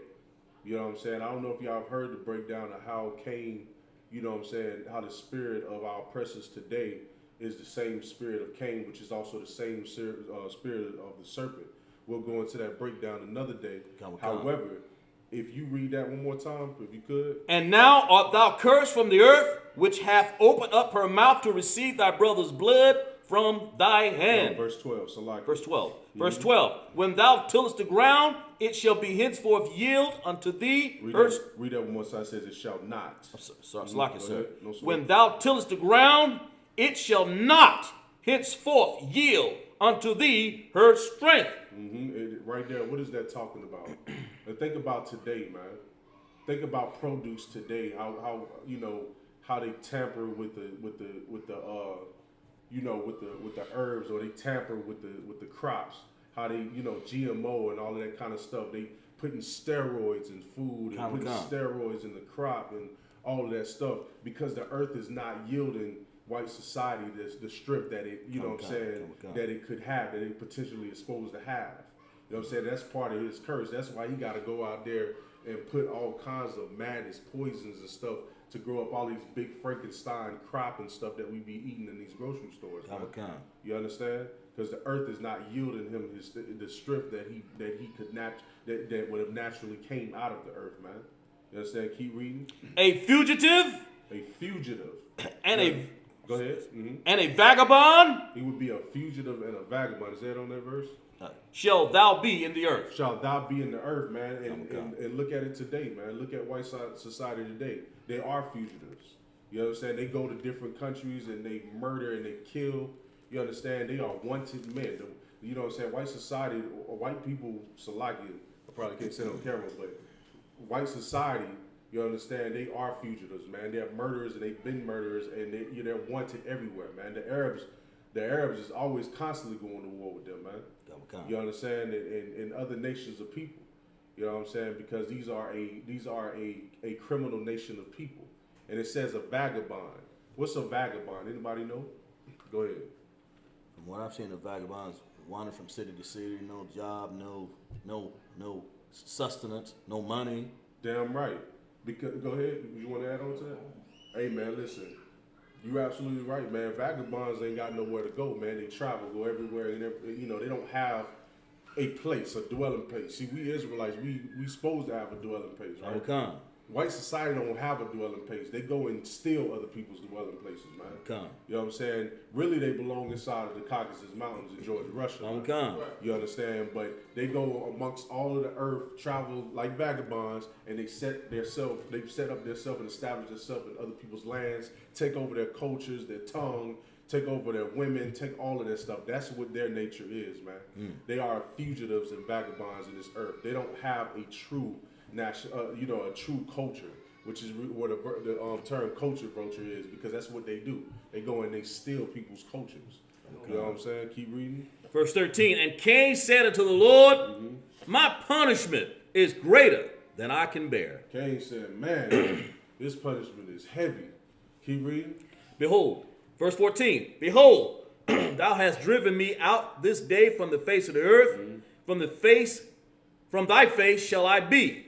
You know what I'm saying? I don't know if y'all have heard the breakdown of how Cain, you know what I'm saying, how the spirit of our oppressors today is the same spirit of Cain, which is also the same spirit of the serpent. We'll go into that breakdown another day. However, if you read that one more time, if you could. And now art thou cursed from the earth, which hath opened up her mouth to receive thy brother's blood from thy hand. No, verse 12. So like verse 12. Verse 12. When thou tillest the ground, it shall be henceforth yield unto thee. Read that one more time. It says it shall not. Sir. When thou tillest the ground, it shall not henceforth yield unto thee her strength. Right there. What is that talking about? And think about today, man. Think about produce today. How they tamper with the herbs, or they tamper with the crops. How they GMO and all of that kind of stuff. They putting steroids in food and putting steroids in the crop and all of that stuff, because the earth is not yielding white society the strip that it that it could have, that it potentially is supposed to have. You know what I'm saying? That's part of his curse. That's why he got to go out there and put all kinds of madness, poisons and stuff to grow up all these big Frankenstein crop and stuff that we be eating in these grocery stores. You understand? Because the earth is not yielding him the strip that he could that would have naturally came out of the earth, man. You understand? Keep reading. A fugitive. A fugitive. And Go ahead. And a vagabond. He would be a fugitive and a vagabond. Is that on that verse? Shall thou be in the earth. Shall thou be in the earth, man. And look at it today, man. Look at white society today. They are fugitives. You understand? They go to different countries and they murder and they kill. You understand? They are wanted men. You know what I'm saying? White society, or white people, Salaki, I probably can't say it on camera, but white society, you understand, they are fugitives, man. They're murderers and they've been murderers and they're wanted everywhere, man. The Arabs is always constantly going to war with them, man. You understand? And other nations of people. You know what I'm saying? Because these are a criminal nation of people. And it says a vagabond. What's a vagabond? Anybody know? Go ahead. From what I've seen, the vagabonds wander from city to city, no job, no sustenance, no money. Damn right. Because go ahead. You want to add on to that? Hey man, listen. You're absolutely right, man. Vagabonds ain't got nowhere to go, man. They travel, go everywhere, and they don't have a place, a dwelling place. See, we Israelites, we supposed to have a dwelling place, right? Okay. White society don't have a dwelling place. They go and steal other people's dwelling places, man. Okay. You know what I'm saying? Really, they belong inside of the Caucasus Mountains in Georgia, Russia. Okay. You understand? But they go amongst all of the earth, travel like vagabonds, and they've set up themselves and established themselves in other people's lands, take over their cultures, their tongue, take over their women, take all of their stuff. That's what their nature is, man. They are fugitives and vagabonds in this earth. They don't have a true a true culture, which is what the term culture vulture is, because that's what they do. They go and they steal people's cultures. Okay. You know what I'm saying? Keep reading. Verse 13, and Cain said unto the Lord, my punishment is greater than I can bear. Cain said, man, this punishment is heavy. Keep reading. Behold, verse 14, behold, thou hast driven me out this day from the face of the earth, from thy face shall I be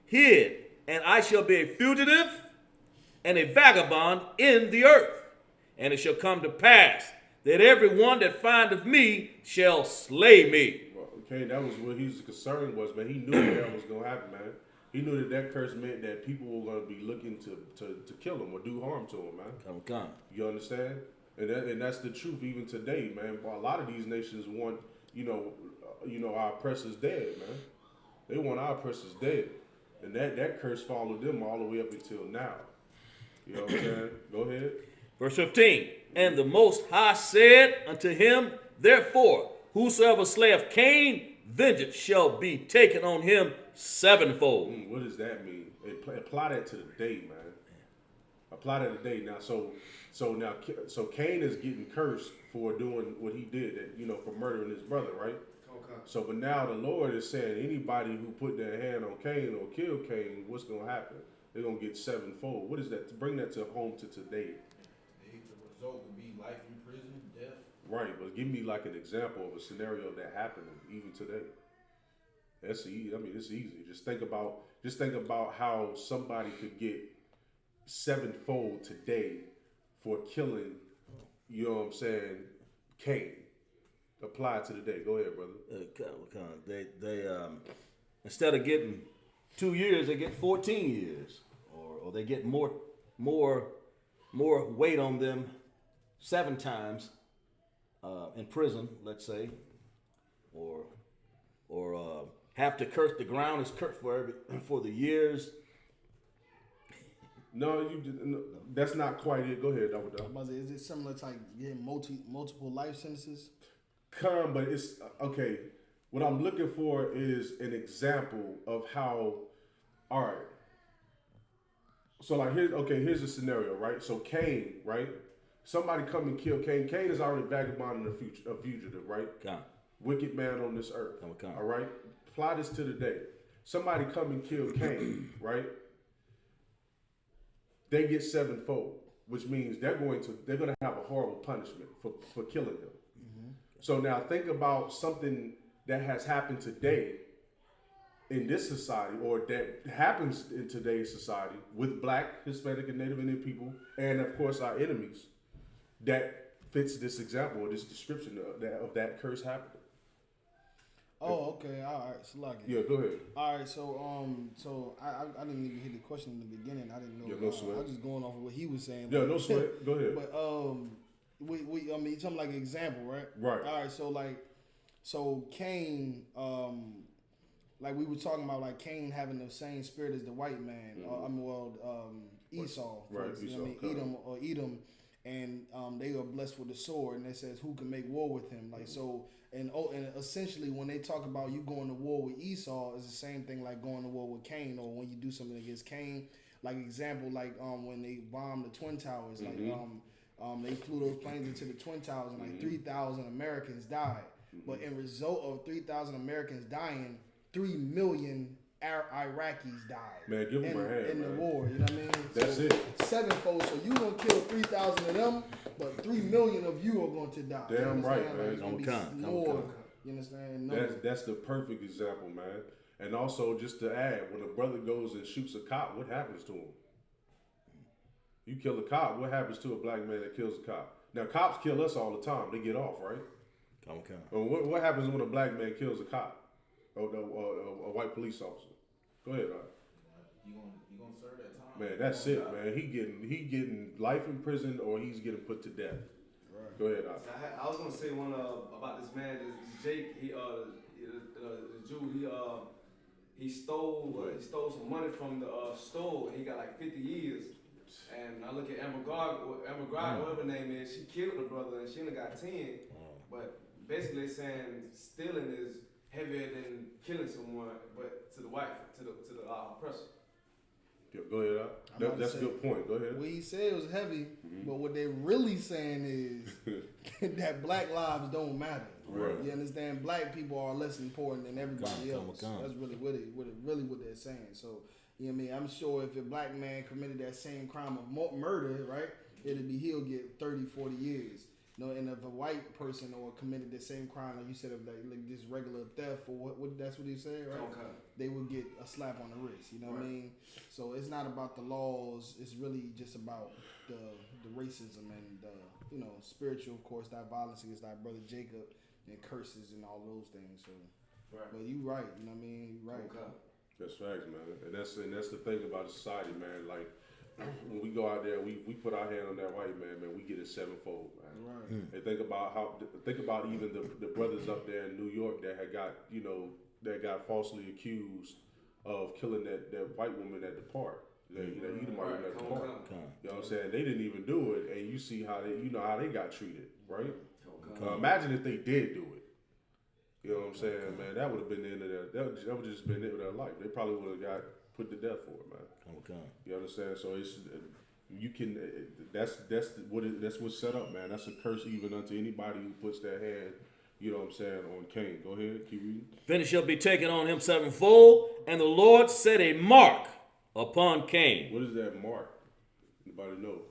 hid, and I shall be a fugitive and a vagabond in the earth. And it shall come to pass that every one that findeth me shall slay me. Well, okay, that was what his concern was, man. He knew that was going to happen, man. He knew that curse meant that people were going to be looking to kill him or do harm to him, man. Come. You understand? And that's the truth even today, man. A lot of these nations want, our oppressors dead, man. They want our oppressors dead. And that curse followed them all the way up until now. You know what I'm saying? Go ahead. Verse 15. And the Most High said unto him, therefore, whosoever slayeth Cain, vengeance shall be taken on him sevenfold. What does that mean? Apply that to the day, man. Apply that to the day. Now, so Cain is getting cursed for doing what he did, for murdering his brother, right? Okay. So, but now the Lord is saying anybody who put their hand on Cain or kill Cain, what's going to happen? They're going to get sevenfold. What is that? To bring that to home to today. The result would be life in prison, death. Right, but give me like an example of a scenario that happened even today. That's easy. I mean, it's easy. Just think about how somebody could get sevenfold today for killing, you know what I'm saying, Cain. Apply it to the day. Go ahead, brother. They instead of getting 2 years, they get 14 years, or they get more weight on them 7 times in prison, let's say, or have to curse the ground is cursed for the years. No, that's not quite it. Go ahead, Dr. Is it similar to like getting multiple life sentences? But it's okay. What I'm looking for is an example of how. All right. So like here's a scenario, right? So Cain, right? Somebody come and kill Cain. Cain is already vagabond and a fugitive, right? Okay. Wicked man on this earth. Okay. All right. Apply this to the day. Somebody come and kill Cain, right? They get sevenfold, which means they're gonna have a horrible punishment for killing him. So now think about something that has happened today in this society, or that happens in today's society with Black, Hispanic, and Native Indian people, and of course our enemies, that fits this example or this description of that curse happening. Oh, okay. All right. So like it. Yeah, go ahead. All right. So I didn't even hear the question in the beginning. I didn't know. Yeah, no sweat. I was just going off of what he was saying. Yeah, no sweat. Go ahead. But I mean, something like an example, right? Right. All right. So Cain, like we were talking about, like Cain having the same spirit as the white man. Esau, Right, you know Esau, what I mean? Edom, and they are blessed with the sword, and it says who can make war with him. Like so, and essentially when they talk about you going to war with Esau, it's the same thing like going to war with Cain, or when you do something against Cain. Like example, like when they bombed the Twin Towers, like they flew those planes into the Twin Towers, and like 3,000 Americans died. But in result of 3,000 Americans dying, 3 million Iraqis died. Man, give them a hand, in man. the war. You know what I mean? That's so it. Sevenfold. So you gonna kill 3,000 of them, but 3 million of you are going to die. Damn right, man. Like, it's gonna be more. You understand? That's the perfect example, man. And also, just to add, when a brother goes and shoots a cop, what happens to him? You kill a cop, what happens to a black man that kills a cop? Now, cops kill us all the time. They get off, right? Okay. What happens when a black man kills a cop or a white police officer? Go ahead, You gonna serve that time? man. That's it, man. He getting life in prison or he's getting put to death. Right. Go ahead, I was gonna say one about this man, this Jake. He the Jew. He stole some money from the store. And he got like 50 years. And I look at Amber Gard, whatever her name is. She killed the brother and she only got 10. But basically saying stealing is heavier than killing someone, but to the wife, to the oppressor. Yeah, go ahead. That's a good point. Go ahead. What he said was heavy, but what they're really saying is that black lives don't matter. Right. You understand? Black people are less important than everybody else. That's really what they're saying. So, you know what I mean? I'm sure if a black man committed that same crime of murder, right, he'll get 30, 40 years. No, and if a white person or committed the same crime, like you said, of like just regular theft or what that's what he said, right? Okay. They would get a slap on the wrist. You know what I mean? So it's not about the laws. It's really just about the racism and spiritual, of course, that violence against that brother Jacob and curses and all those things. So, but you right. You know what I mean? You right. Okay. That's facts, man. And that's the thing about society, man. Like. When we go out there, we put our hand on that white man, we get it sevenfold, man. Right. And think about even the brothers up there in New York that got falsely accused of killing that white woman at the park. At the park. You know what I'm saying? They didn't even do it, and you see how they got treated, right? Imagine if they did do it. You know what I'm saying, man? That would have been the end of that would just been the end of their life. They probably would have got put to death for it, man. Okay. You understand? So that's what's set up, man. That's a curse even unto anybody who puts their hand, you know what I'm saying, on Cain. Go ahead, keep reading. Then it shall be taken on him sevenfold, and the Lord set a mark upon Cain. What is that mark? Anybody know?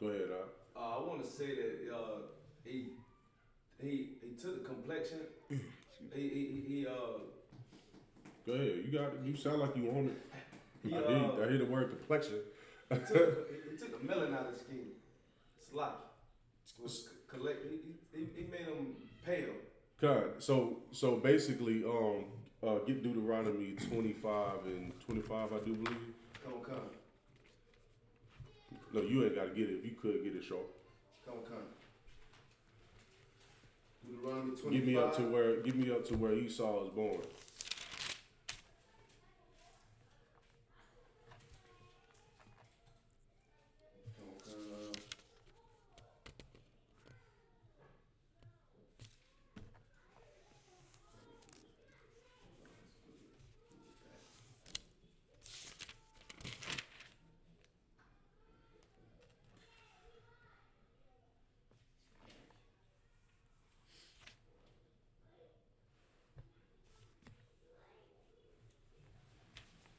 Go ahead, I want to say that he took the complexion. He Go ahead. You got it. You sound like you own it. I hear the word complexion. He took the melon out of his skin. Sloppy. He made him pale. God. So basically, get Deuteronomy 25 and 25, I do believe. Come. No, you ain't got to get it. If you could get it, Shaw. Come. Deuteronomy 25. Give me up to where Esau is born.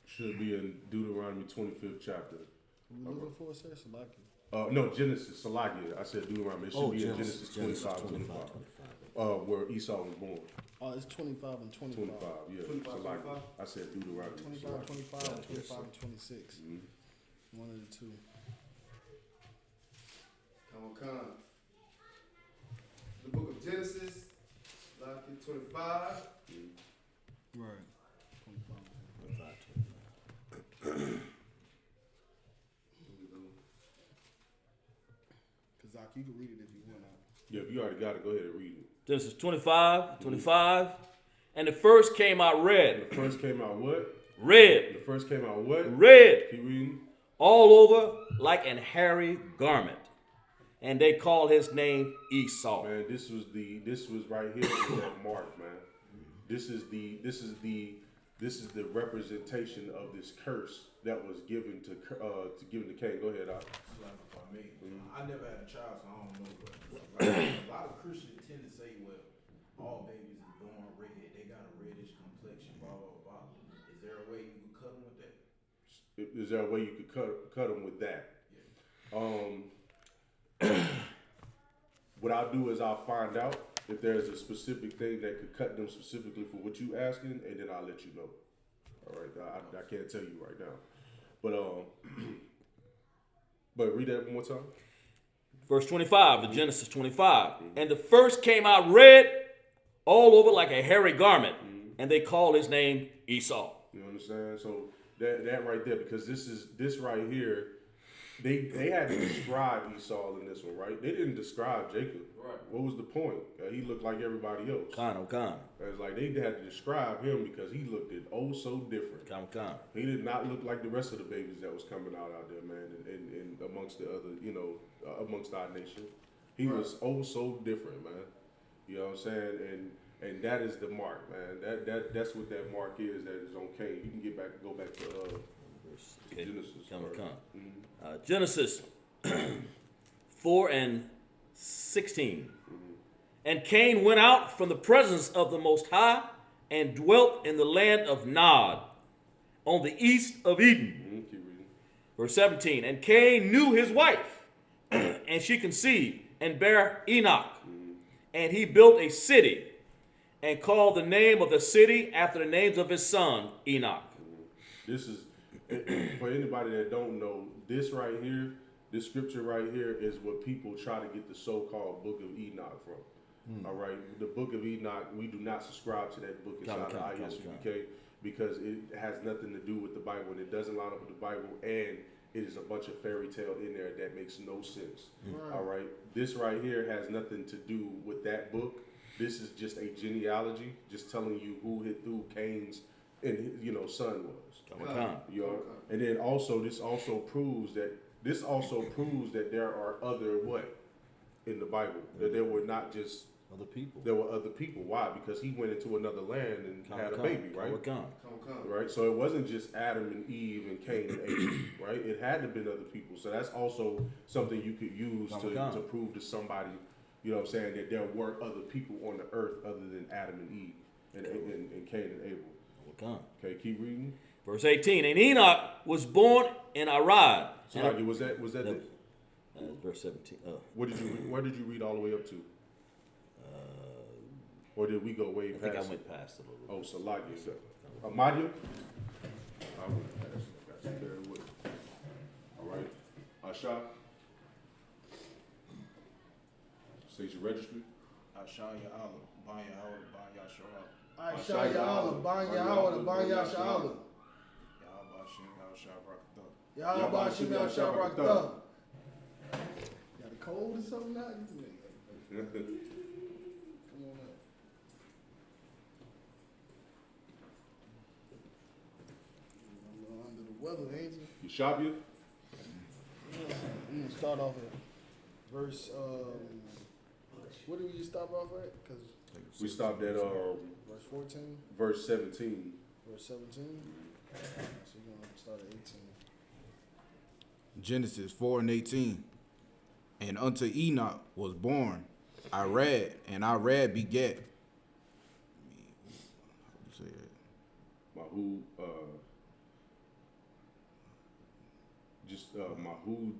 Should be in Deuteronomy 25th chapter. What are you looking for, sir? Salaki? No, Genesis, Salakia. I said Deuteronomy. It should be in Genesis 25. Where Esau was born. Oh, it's 25 and 25. 25, yeah. 25. I said Deuteronomy. 25, 25, 25 and 26. Mm-hmm. One of the two. Come. The book of Genesis, Lucky 25. Right. Kazak, you can read it if you want to. Yeah, if you already got it, go ahead and read it. Genesis 25. And the first came out red. The first came out what? Red. The first came out what? Red. Keep reading. All over like an hairy garment. And they called his name Esau. Man, this was right here with that mark, man. This is the representation of this curse that was given to Cain. Go ahead, Doc. I never had a child, so I don't know. But a lot of Christians tend to say, well, all babies is born red. They got a reddish complexion, blah, blah, blah. Is there a way you could cut them with that? Is there a way you could cut them with that? Yeah. What I'll do is I'll find out if there's a specific thing that could cut them specifically for what you asking, and then I'll let you know. All right, I can't tell you right now, but read that one more time. Verse 25, the Genesis 25. And the first came out red all over like a hairy garment, and they called his name Esau. You understand? So that right there, because this right here, they had to describe Esau in this one, right? They didn't describe Jacob. Right. What was the point? He looked like everybody else. Khan. It's like they had to describe him because he looked so different. Khan. He did not look like the rest of the babies that was coming out there, man, and amongst the other, amongst our nation. He was so different, man. You know what I'm saying? And that is the mark, man. That's what that mark is. That is on Cain. You can go back to Genesis. Genesis 4:16. And Cain went out from the presence of the Most High and dwelt in the land of Nod, on the east of Eden. Verse 17. And Cain knew his wife, and she conceived and bare Enoch. And he built a city and called the name of the city after the names of his son, Enoch. This is, for anybody that don't know, this right here, this scripture right here is what people try to get the so-called Book of Enoch from. All right, the Book of Enoch, we do not subscribe to that book inside of I.S.U.P.K. because it has nothing to do with the Bible, and it doesn't line up with the Bible, and it is a bunch of fairy tale in there that makes no sense. All right, this right here has nothing to do with that book. This is just a genealogy, just telling you who Cain's son was. And then also this also proves that there are other in the Bible, that there were not just Other people. there were other people. Why? Because he went into another land and had a baby, right? Right. So it wasn't just Adam and Eve and Cain and Abel, right? It had to have been other people. So that's also something you could use to prove to somebody, you know what I'm saying, that there were other people on the earth other than Adam and Eve and Cain and Abel. Okay, keep reading. Verse 18. And Enoch was born in Arad. So was that verse 17. Where did you read all the way up to? Or did we go way past? I think I went past a little bit. Oh, Salagi. Amadia? I went past. Got you carried with. All right. Asha? State your registry. Asha Ya'ala, Ban Yahweh, Ban Yahshua. Aisha Ya'ala, Ban Yahweh, Ban Yahshua. Yahweh Shem Yahshua Barakatah. Yahweh Shem Yahshua Barakatah. Got a cold or something now? Come on up. Under the weather, ain't you? You shop you? I'm gonna start off at verse. What did we just stop off at? Cause We stopped at verse 14, verse 17. verse 17. So we're gonna start at 18. Genesis 4:18. And unto Enoch was born Irad, and Irad begat. How do you say that? Mahud.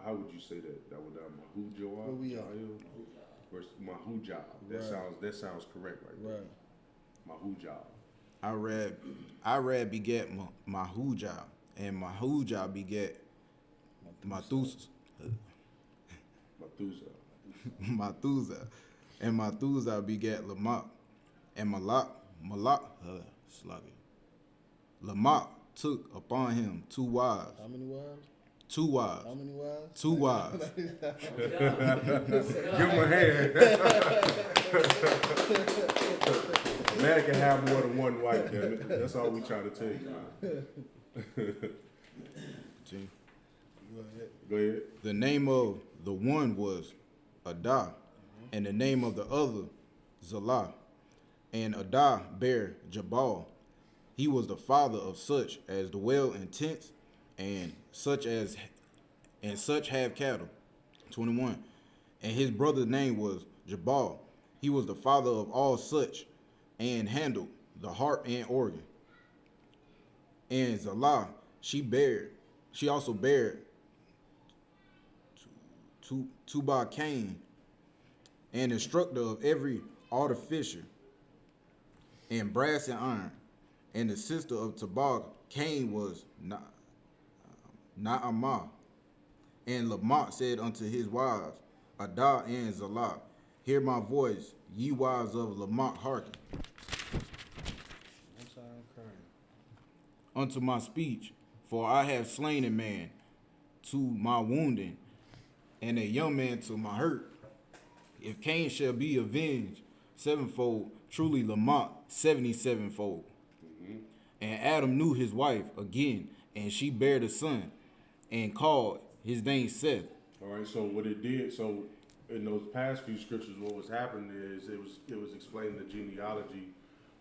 How would you say that? That would Mahud Joab. Where we are? Versus Mahujah. That sounds correct, right? Right. Mahujah. Irad begat Mahujah, and Mahujah begat Methuselah. And Methuselah begat Lamech. And Lamech took upon him 2 wives. How many wives? 2 wives. How many wives? 2 wives. Give him a hand. Man can have more than one wife, damn it. That's all we trying to tell you, man. Go ahead. The name of the one was Adah, and the name of the other Zillah. And Adah bare Jabal. He was the father of such as dwell in tents, and such have cattle. 21. And his brother's name was Jabal. He was the father of all such, and handled the harp and organ. And Zillah, she also bare Tubal Cain, and instructor of every artificer, and brass and iron. And the sister of Tubal Cain was Naamah. And Lamech said unto his wives, Adah and Zillah, hear my voice, ye wives of Lamech, hearken unto my speech, for I have slain a man to my wounding, and a young man to my hurt. If Cain shall be avenged 7-fold, truly Lamech 77-fold. And Adam knew his wife again, and she bare a son, and called his name Seth. All right, so what it did, so in those past few scriptures, what was happening is it was explaining the genealogy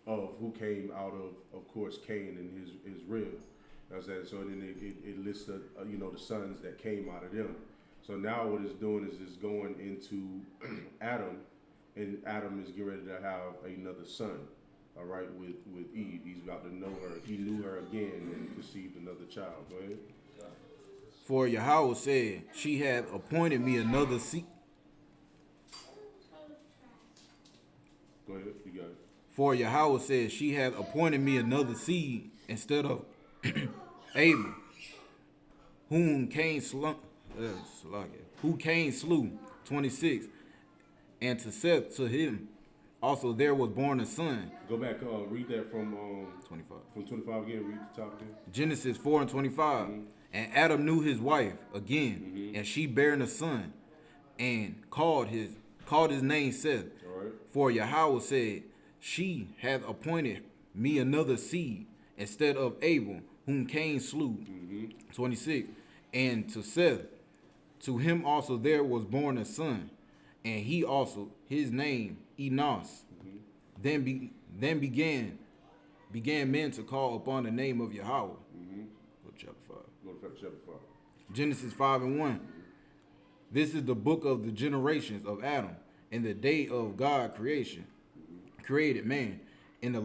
of who came out of course, Cain and his rib. That's that. So then it lists the the sons that came out of them. So now what it's doing is it's going into Adam, and Adam is getting ready to have another son. All right, with Eve. He's about to know her. He knew her again and conceived another child. Go ahead. For Yahweh said, she hath appointed me another seed. Go ahead, you got it. For Yahweh said, she hath appointed me another seed instead of Abel, whom Cain slew. 26. And to Seth, to him also there was born a son. Go back, read that from 25. From 25 again, read the top again. Genesis 4:25. And Adam knew his wife again, and she bare a son, and called his name Seth. All right. For Yahweh said, she hath appointed me another seed instead of Abel, whom Cain slew. 26. And to Seth, to him also there was born a son, and he also his name Enos. Then began men to call upon the name of Yahweh. Go to chapter 5. Go to chapter 5. Genesis 5:1. This is the book of the generations of Adam, in the day of God created man, in the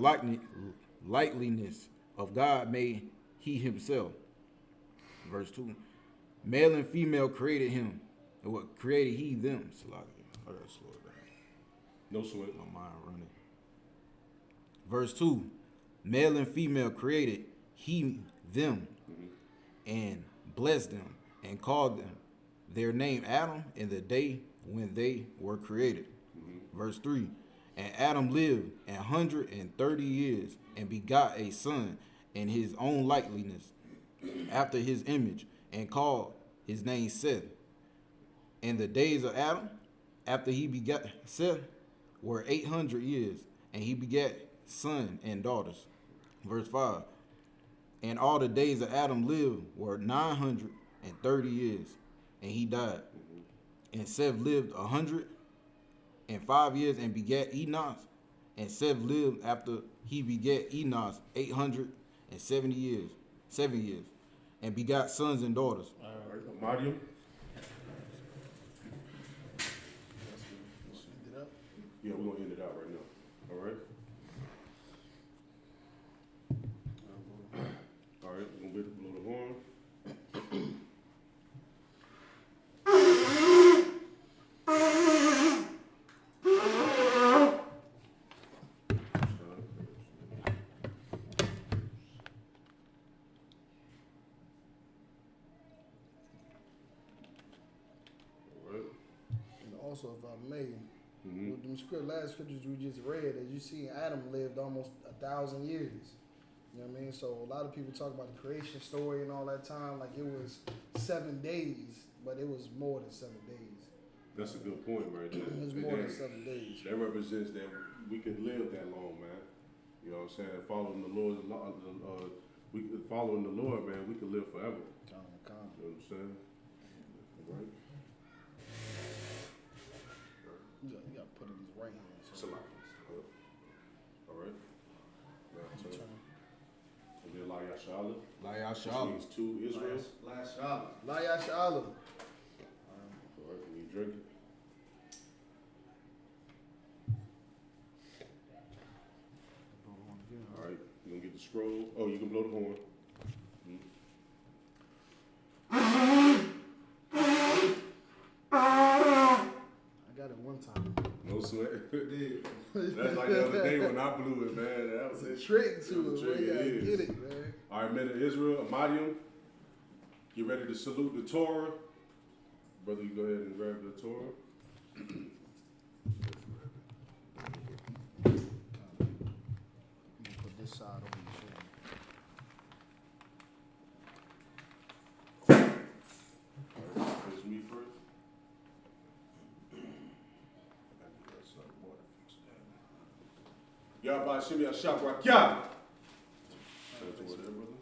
likeness of God made he himself. Verse 2. Male and female created him. And what created he them? I gotta slow it down. No sweat. My mind running. Verse 2. Male and female created he them, and blessed them, and called them their name Adam in the day when they were created. Verse 3. And Adam lived 130 years, and begot a son in his own likeness, after his image, and called his name Seth. And the days of Adam, after he begat Seth, were 800 years, and he begat sons and daughters. Verse 5. And all the days of Adam lived were 930 years, and he died. And Seth lived 105 years, and begat Enos. And Seth lived after he begat Enos 870 years, 7 years, and begot sons and daughters. All right, Mariam. Yeah, we're gonna end it out right now. All right. All right, we're gonna blow the horn. And also, if I may, With them last scriptures we just read, as you see, Adam lived almost 1,000 years. You know what I mean? So a lot of people talk about the creation story and all that time like it was 7 days, but it was more than 7 days. That's a good point right there. It was more than 7 days. That represents that we could live that long, man. You know what I'm saying? Following the Lord, following the Lord, man, we could live forever. You know what I'm saying? All right. You gotta put in his right hand. So. All right. Now turn. And then YAHANNA. YAHANNA. Which means to Israel. YAHANNA. All right, can you drink it? All right, you gonna get the scroll. Oh, you can blow the horn. I got it one time. No sweat. That's like the other day when I blew it, man. That was a trick to it. Trick, You gotta get it, man. All right, men of Israel, Amadium, get ready to salute the Torah. Brother, you go ahead and grab the Torah. Put this side over your shoulder. It's me first. Yahweh Shemi Ashabrak Yah. That's what there, brother.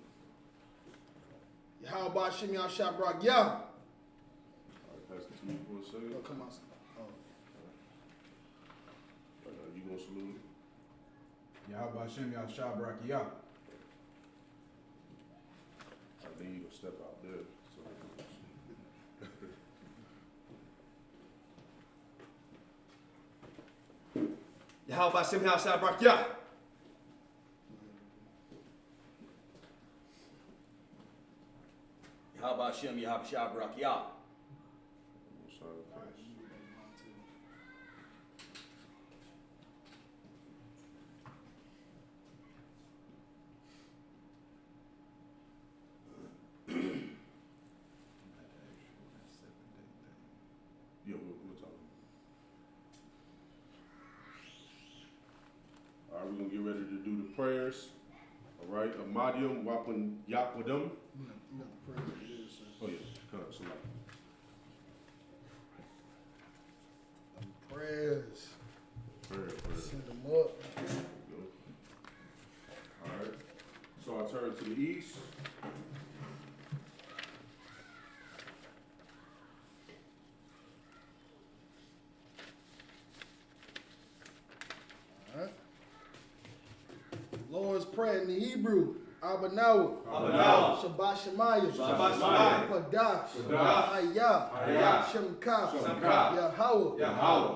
How about Shimei Shabrak? Yeah. All right, pass it to me for a second. Oh, come on. Oh. You gonna salute it? Yahweh Hashem Yahshua Barakiyah. I think you gonna step out there. So. Yahweh Shem Yahshua Barakiyah. Yahweh Shem Yahshua Barakiyah. Yeah, we'll talk. All right, we're gonna get ready to do the prayers. All right, Amadium Wapan Yakwadum. Oh yeah, come on, somebody. Prayers. Prayer. Send them up. All right. So I turn to the east. All right. Lord's Prayer in the Hebrew. Abanawa. Shabbat Shemayim. Padash. Hayah. Shemka. Yahweh.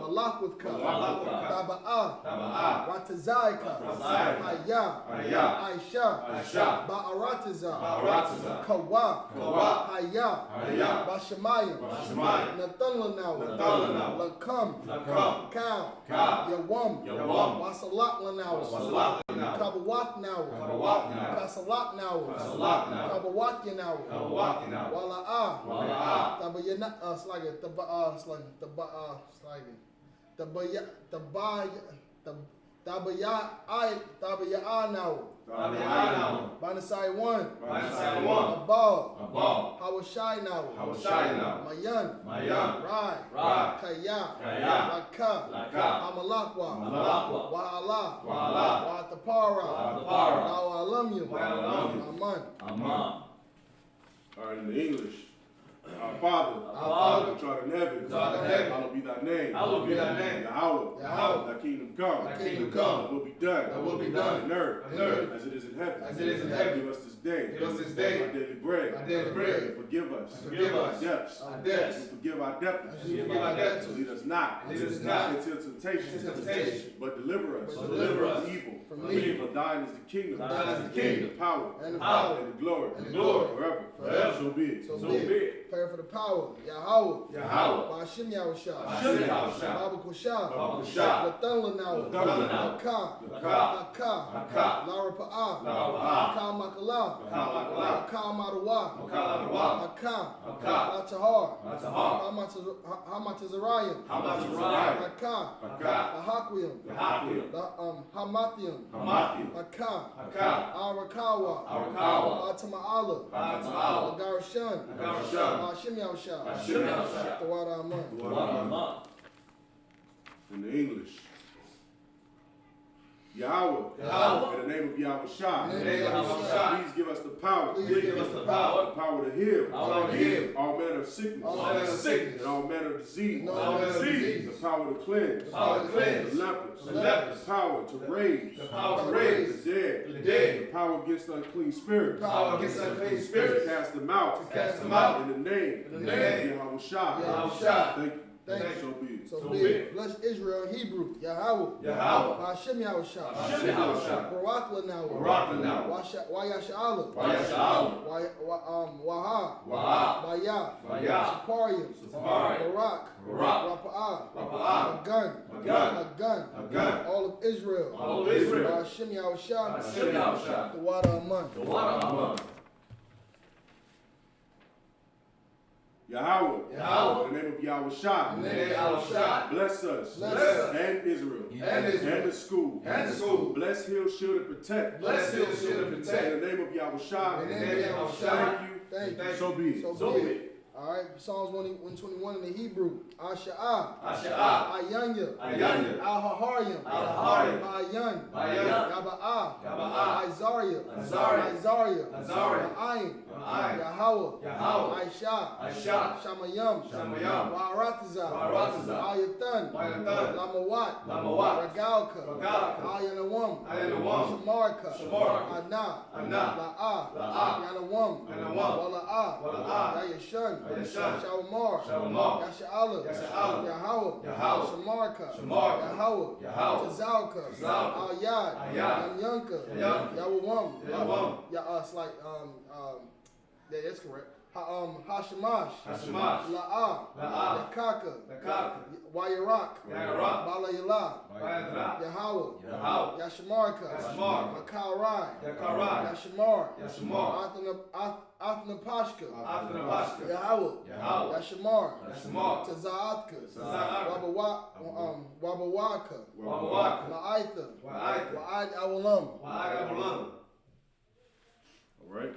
Malach with Ka. Taba'ah. Ratazaika. Hayah. Aisha. Ba'aratiza. Kawa. Hayah. Bashemayim. Nathan Lanawa. Lakam. Cow. Yawam. Wasalat Lanawa. Kabawat Nawa. Kasalak Nawa. Kabawat Yanawa. Wala'ah. Tabayana. Slagger. Tabaya now. Banasai 1. Abal. Hawashai now. Mayan. Rai. Kaya. Laka. Amalakwa. Wa'ala. Wa'atapara. Wa'alamyum. Aman. All right, in the English. Our Father, which art in heaven, hallowed be thy name. Yahweh, thy kingdom come. Thy will be done. On earth, as it is in heaven. Give us this day. Our daily bread. And forgive us. Our debts. And forgive our debtors. Lead us not into temptation. But deliver us from evil. For thine is the kingdom. The power. And the glory. Forever. So be it. prayer for the power. Yahweh. Ba'ashim Yahushua. Baba Kushah. Lathan Lanawa. Hakah. Lara Pa'ah. Hakah Makalah. Hakah Madawa. Hakah. Latahar. Hamatazariah. Hakah. Lahakwium. Hamathium. Hakah. Arakawa. Atama'ala. Agarashan. Ba'ashim Yahushua. Tawada Aman. In the English. Yahweh, in the name of Yahushua, please give us the power, the power to heal, all manner of sickness, and all manner of disease, the power to cleanse, the lepers, the power to raise, the dead, the power against unclean spirits, to cast them out, in the name of Yahushua. Thank you. Thank you. So be it. Bless Israel, Hebrew, Yahweh. Ba'ashim Yahushua. Barak Lanawa. Wayasha'ala. Waha. Bayah. Saparium. Barak. Rapa'ah. A gun. All of Israel. Ba'ashim Yahushua. The water Aman. Yahweh, in the name of Yahushua, bless us, and Israel, and the school, bless, heal, shield, and protect, in the name of Yahushua, thank you, so be it. All right, Psalms 121 in the Hebrew. Ayanya. Al-Haharyam. Bayan. Yaba'ah. Isaiah. Ma'ayin. Yahweh. Aisha. Shamayam. Wa'aratazah. Ayathan. Lamawat. Ragalka. Ayanawam. Shamarka. Anah. La'ah. Yanawam. Wala'ah. Yayashun. Shalomar. Yasha'ala. Yahweh. Shamarka. Yahweh. Tazalka. Al-Yad. Yamyanka. Yahweh. It's like, yeah, that's correct. Hashemash. La'ah. Yakaka. Wayarak. Balayala. Yahweh. Yashamarka. Makarai. Yashamar. Athanapashka. Yahweh. Yashamar. Tazaatka. Wabawaka. La'aitha. Wa'ad Awalam. All right.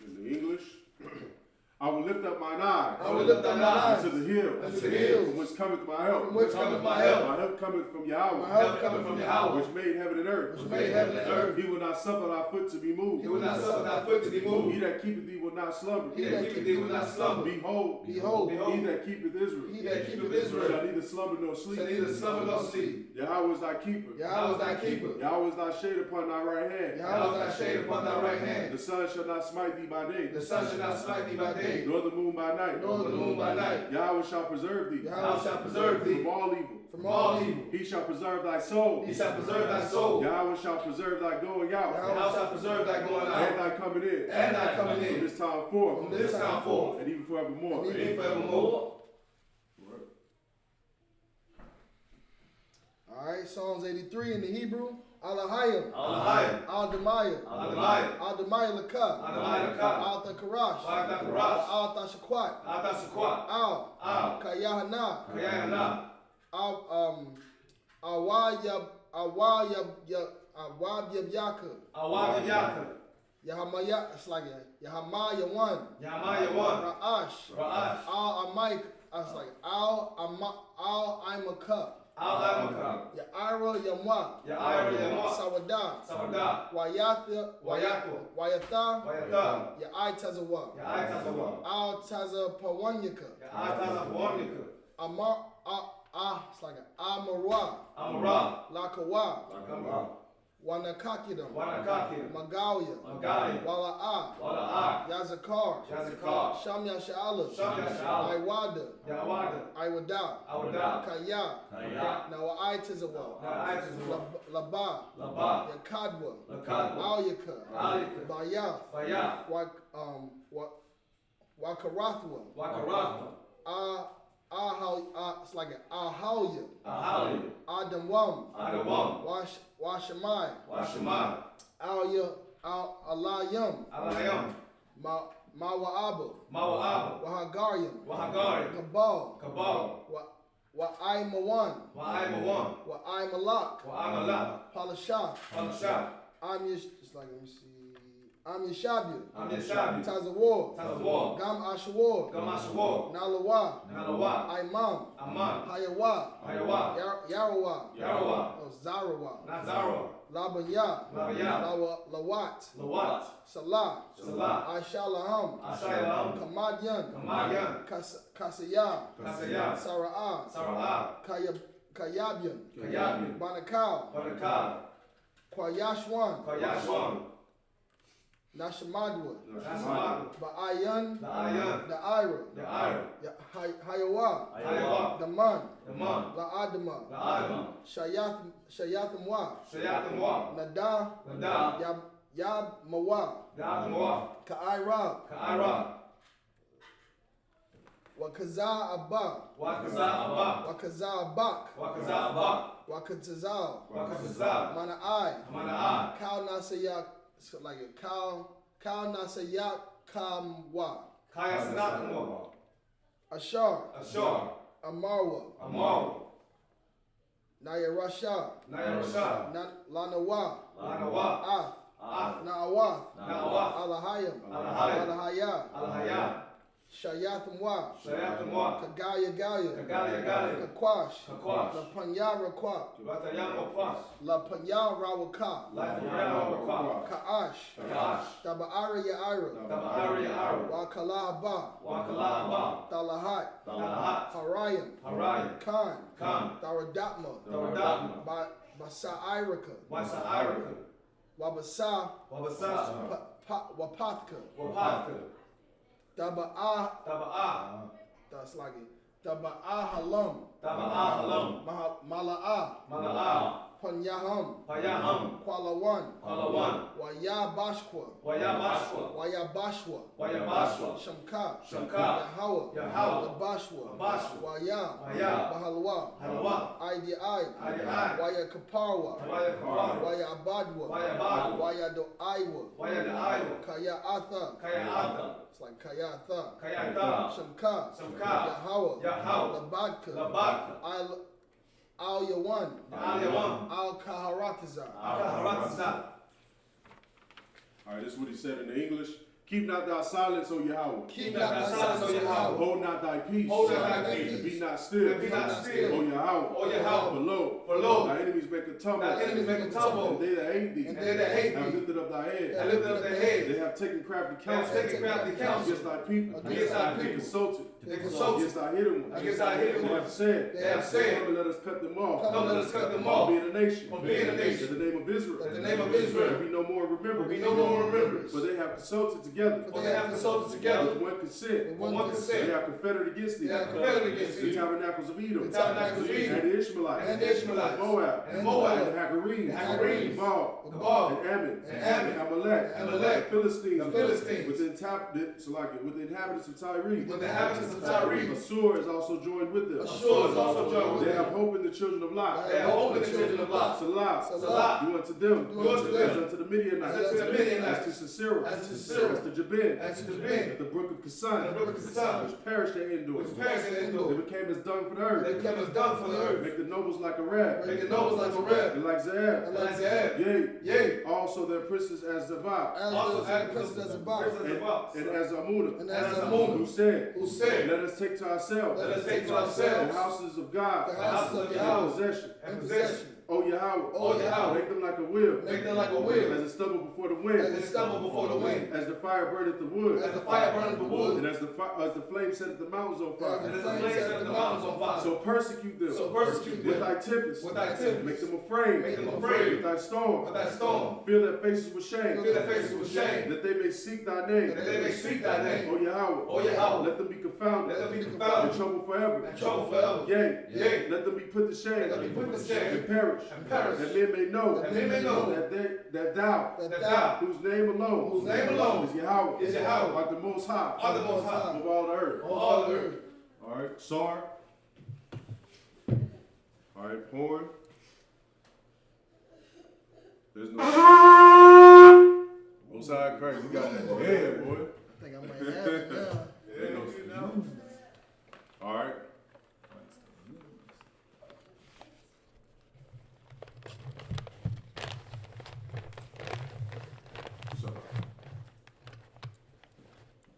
In the English, I will lift up mine eyes. To the hills. From which cometh my help. My help cometh from Yahweh. Which made heaven and earth. He will not suffer thy foot to be moved. He that keepeth thee will not slumber. Behold, he that keepeth Israel. Shall neither slumber nor sleep. Yahweh is thy keeper. Yahweh is thy shade upon thy right hand. The sun shall not smite thee by day. Nor the moon by night. Yahweh shall preserve thee. From all evil. He shall preserve thy soul. Yahweh shall preserve thy going out. And thy coming in. From this time forth. And even forevermore. All right, Psalms 83 in the Hebrew. Alahayim. Al-Demaya. Lakah. Al-Thakarash. Al-Tashakwat. Al-Yahanna. Awab-Yabyaka. Yahamaya, it's like Yahamaya 1. Ra'ash. Al-Amaik, it's like Al-Imaka. Ya'ira Yamwa. Sawada. Wayatha. Ya'ai Tazawa. Al Tazapawanyaka. It's like Amarwa. Lakawa. Wanakakidam. Magalia. Wala'ah. Yazakar. Sham Yasha'ala. Iwada. Iwada. Kaya. Nawa'ai Tizawa. Laba. Yakadwa. Alyaka. Bayath. Wakarathwa. It's like an Ahawya. Adamwam. Washamai. Alayam. Mawa'abu. Wahagarian. Kabal. Wa'aimawan. Wa'aimalak. Palashah. It's like, let me see. I'm Yeshabia. Tazawar. Gam Ashawar. Nalawa. Imam. Hayawa. Yarawa. Zarawa. Labanya. Lawat. Salah. Shalaham. Kamadyan. Kasaya. Sara'ah. Kayabian. Banakal. Kwayashwan. Nashamadwa. Ba'ayan. The Ira. Hayawa. The Man. La'adama. Shayathamwa. Nada. Yab Mawa. Ka'ira. Wakaza Abba. Wakaza Abak. Wakatazal. Mana'ai. Kal Nasayak. It's like a Kal Nasayak Kamwa. Ashar. Amarwa. Nayarasha. Lanawa. Na'awath. Alahaya. Shayathamwa. Kagaya. Kakwash. La Panyara Ka'ash. Taba'ara Ya'ira. Wakalahaba. Talahat. Harayim. Khan. Daradatma. Basa'irika. Wabasa. Wapathka. Taba'ah. That's like it. Taba'ah halam. Mala'ah. Panyaham. Kwalawan. Wayabashwa. Shamka. Yahawa. Labashwa. Waya. Bahalwa. Idi. Waya Kaparwa. Waya Abadwa. Waya Do'aiwa. Kaya Atha. It's like Kayatha. Shamka. Yahawa. Labadka. Al Yawan. Al Kaharatazar. All right, this is what he said in the English. Keep not thy silence, O Yahweh. Keep not thy silence, O Yahweh. Hold not thy peace. And be not still. O Yahweh. For lo, thy enemies make a tumble. And they that hate thee. Have lifted up thy head. They have taken crafty counsel. Against thy people. They consulted. Against thy hidden ones. They have said. Come and let us cut them off. From being a nation. In the name of Israel. There be no more remembrance. But they have consulted together. With one consent. They are confederate against thee. The tabernacles of Edom. And the Ishmaelites. And Moab. And the Hagarenes. Gebal. And Ammon. And Amalek. The Philistines. With the inhabitants of Tyre. Assur is also joined with them. They have hope in the children of Lot. Salah. Do unto them. As unto the Midianites. As to Sisera. As to Jabin. At the brook of Kisan. Which perished their indoors. They became as dung for the earth. Make the nobles like a rag. And like Zahab. Yea. Also their princes as Zabak. And as Amunah. Who said, let us take to ourselves the houses of God and possession. O Yahweh, make them like a wheel. As it stumble before the wind. As the fire burneth the wood. And as the flame setteth the mountains on fire. So persecute them. With thy tempest. Make them afraid. With thy storm. Fill their faces with shame. That they may seek thy name. O Yahweh, let them be confounded. In trouble forever. Yea, let them be put to shame. And perish. That men may know. That thou. Whose name alone. Is Yahweh. Art the Most High. Of all the earth. All right. Sar. All right. Horn. There's no. Most High Christ. You got that. Yeah, boy. I think I might have it now. All right.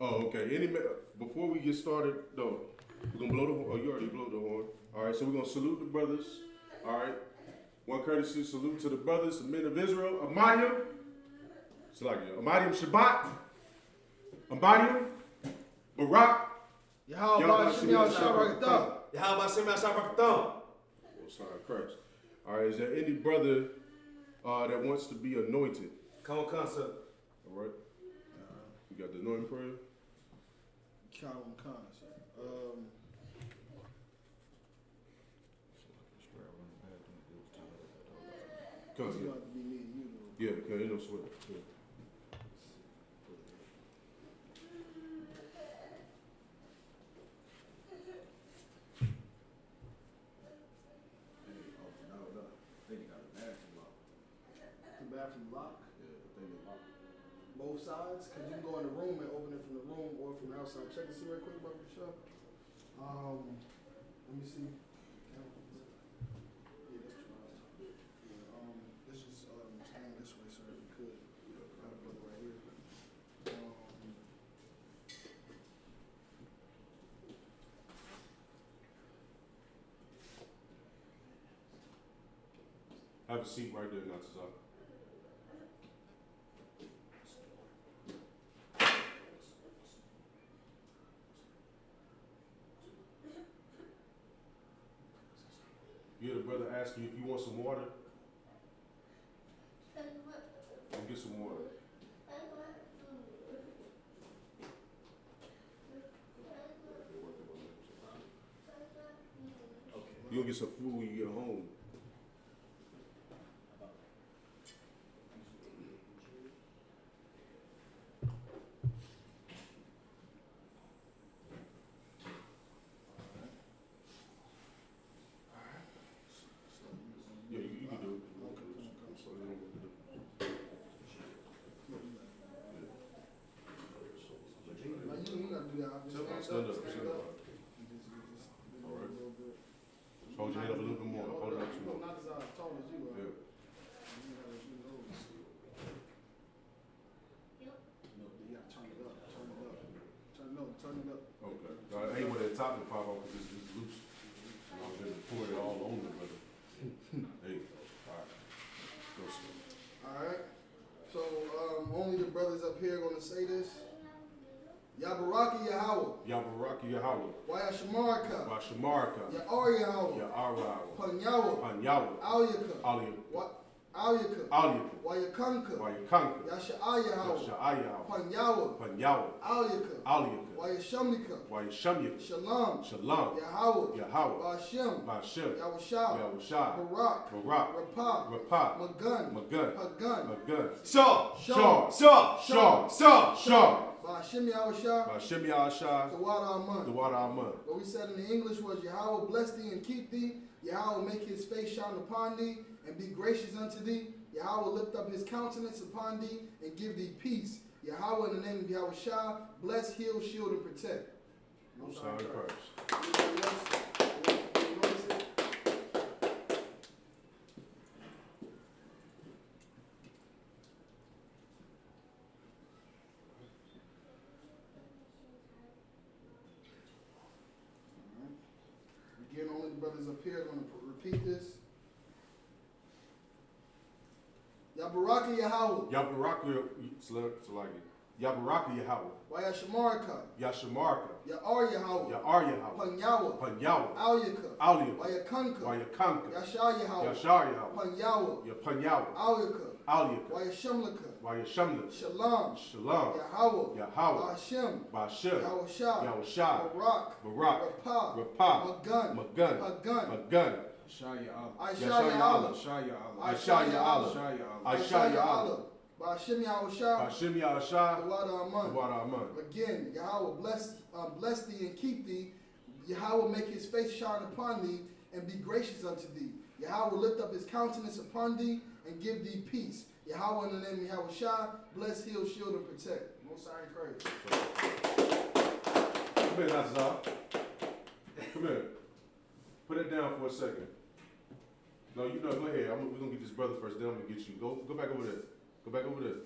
Oh, okay. Before we get started, no, we're gonna blow the horn. Oh, you already blew the horn. All right, so we're gonna salute the brothers. All right, one courtesy salute to the brothers, the men of Israel. Amadium, it's like Amadium Shabbat, Amadium, Barak. Yahweh Shem Yahshua Yahweh Shem Yahshua. Sorry, Christ. All right, is there any brother that wants to be anointed? COMCAST. All right. You got the anointing prayer? COMCAST. Come It's here. going to be me and you, though. Yeah, because ain't no sweat. Yeah. The bathroom lock? Both sides? Because you can go in the room and open it from the room or from the outside. Check and see right quick, brother, for sure. Let me see. Yeah, that's true. Yeah, let's just stand this way, sir, if you could. Got a brother right here. Have a seat right there, Natsuzak. You hear the brother ask you if you want some water? Go get some water. You'll get some food when you get home. Yeah, you can do it. Now, you gotta do that. Just Stand up. stand up. All right. Hold your head up a little bit more. Hold it up some No, more. not as tall as you are. Yeah. You gotta turn it up. Turn it up. Okay. I ain't want that top to pop off because it's loose. I'm gonna pour it all on it, brother. Hey, all right. Go slow. Alright. So, only the brothers up here gonna say this. Yabaraki Yahweh. Yabaraki Yahweh. Wayashamarka. Washamarka. Ya'ar Yahweh. Ya'arawa. Panyawa. Panyawa. Alyaka. Aliyah. Alyaka. Aliyah. Wayakanka. Wayakanka. Yasha'a Yahweh. Yasha'ayahu. Panyawa. Panyawa. Alyaka. Aliyah. Wayashamika. Wayashamyah. Shalom. Shalom. Yahweh. Yahweh. Ba'ashem. Ba'ashem. Yahushua. Yahushua. Barak. Barak. Rapah. Rapah. Magun. Magun. Hagun. Magun. Shaw. Shaw. Shaw. Shaw. Shaw. Shaw. Ba'ashem Yahushua. Ba'ashem Yahshua. The water Amun. The water Amun. What we said in the English was Yahweh bless thee and keep thee. Yahweh make his face shine upon thee and be gracious unto thee. Yahweh lift up his countenance upon thee and give thee peace. Yahweh in the name of Yahushua, bless, heal, shield, and protect. Most High Christ. Anybody else? Again, only the brothers up here are going to repeat this. Yabaraki Yahweh. Yabaraki Salagi. Yabaraki Yahweh. Wayashamarka. Yashamarka. Ya'ar Yahweh. Ya'ar Yahweh. Panyawa. Panyawa. Alyaka. Aliyah. Wayakanka. Wayakanka. Yasha Yahweh. Yashar Yahweh. Panyawa. Yapanyawa. Alyaka. Aliyah. Wayashamlaka. Wayashamla. Shalom. Shalom. Yahweh. Yahweh. Ba'ashem. Ba'ashem. Yahushua. Yahushua. Barak. Barak. Rapah. Rapah. Magun. Magun. Hagun. Magun. Shaya Allah. I-Shaya Allah. Shaya Allah. I-Shaya Allah. Shaya Allah. I-Shaya Allah. Ba'ashim Yahushua. Ba'ashim Yahushua. The water Aman. The water Aman. Again, Yahweh bless thee and keep thee. Yahweh make his face shine upon thee and be gracious unto thee. Yahweh lift up his countenance upon thee and give thee peace. Yahweh in the name of Yahushua, bless, heal, shield, and protect. Most High and praise. Come here, Nazar. Come here. Put it down for a second. No, you know, go ahead. We're going to get this brother first, then I'm going to get you. Go back over there. Go back over there.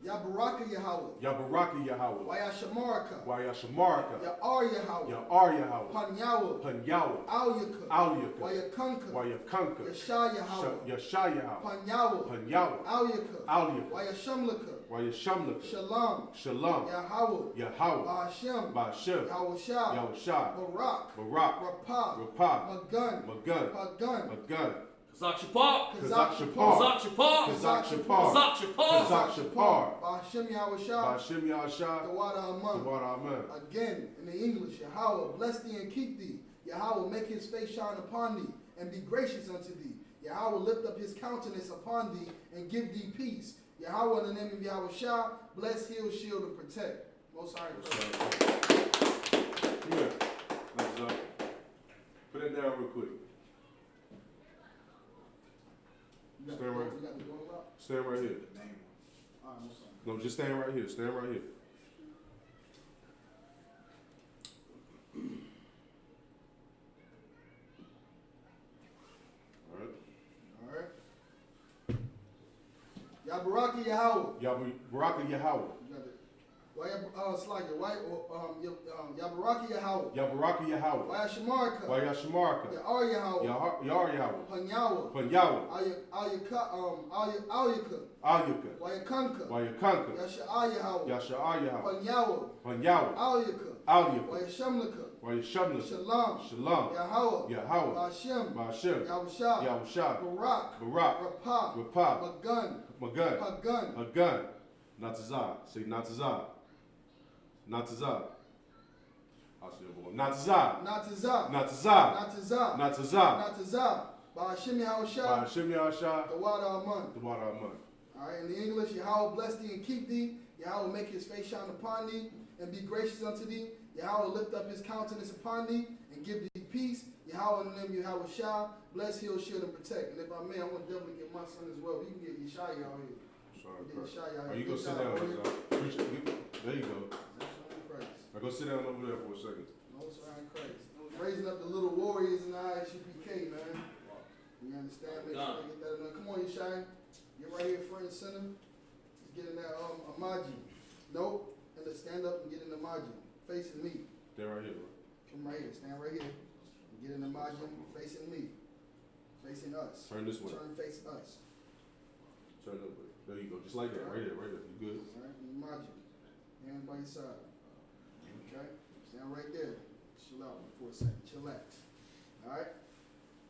Yabaraka Yahweh. Yabaraka Yahweh. Wayashamaraka. Wayashamaraka. Ya'ar Yahweh. Ya'ar Yahweh. Pan Yahweh. Pan Yahweh. Al-Yaka. Al-Yaka. Wayakanka. Wayakanka. Yasha Yahweh. Yasha Yahweh. Pan Yahweh. Pan Yahweh. Al-Yaka. Al-Yaka. Wayashamlaka. Wayashamlaka. Shalom. Shalom. Yahweh. Yahweh. Ba'ashem. Ba'ashem. Yahushua. Yahushua. Barak. Barak. Rapah. Rapah. Magun. Magun. Pagun. Magun. Kazak Shapar. Kazak Shapar. Kazak Shapar. Kazak Shapar. Kazak Shapar. Kazak Shapar. Ba'ashem Yahushua. Ba'ashem Yahushua. The water The Aman. water Aman. Again, in the English, Yahweh, bless thee and keep thee. Yahweh, make his face shine upon thee and be gracious unto thee. Yahweh, lift up his countenance upon thee and give thee peace. Yahweh, in the name of Yahushua, bless, heal, shield, and protect. Most High. Here. Put it down real quick. Stand right. Stand right here. No, just stand right here. Stand right here. All right. Yabaraki Yahweh. Yabaraka Yahweh. Yabaraki Yahweh. Yabaraka Yahweh. Wayashamaraka. Wayashamaraka. Ya'ar Yahweh. Ya'ar Yahweh. Pan Yahweh. Pan Yahweh. Al-Yaka. Al-Yaka. Wayakanka. Wayakanka. Yasha'a Yahweh. Yasha'a Yahweh. Pan Yahweh. Pan Yahweh. Al-Yaka. Al-Yaka. Wayashamlaka. Wayashamlaka. Shalom. Shalom. Yahweh. Yahweh. Ba'ashem. Ba'ashem. Yahushua. Yahushua. Barak. Barak. Rapah. Rapah. Magun. Magun. Pagun. Magun. Natazah. Say Natazah. Natazah. I'll say it, boy. Natazah. Natazah. Natazah. Natazah. Natazah. Natazah. Ba'ashem Yahushua. Ba'ashem Yahushua. The water Aman. The water Aman. All right, in the English, Yahweh bless thee and keep thee. Yahweh make his face shine upon thee and be gracious unto thee. Yahweh lift up his countenance upon thee and give thee peace. Yahweh in the name of Yahushua, bless, heal, shield, and protect. And if I may, I want to definitely get my son as well. You can get Yeshaya out here. Get Yeshaya out You here. go sit down, there you go. Christ. Now go sit down over there for a second. Most High in Christ. Raising up the little warriors in the I.S.U.P.K, man. You understand? Make sure they get that in there. Come on, Yeshaya. Get right here, front and center. Let's get in that Amaji. Nope. And let's stand up and get in the Amaji. Facing me. Stay right here, bro. Come right here. Stand right here. And get in the Amaji. Facing me. Facing us. Turn this way. Turn face us. Turn that way. There you go. Just like that. Right there. Right there. You good? All right. In the Amaji. Hands by your side. Okay. Stand right there. Chill out for a second. Chillax. All right.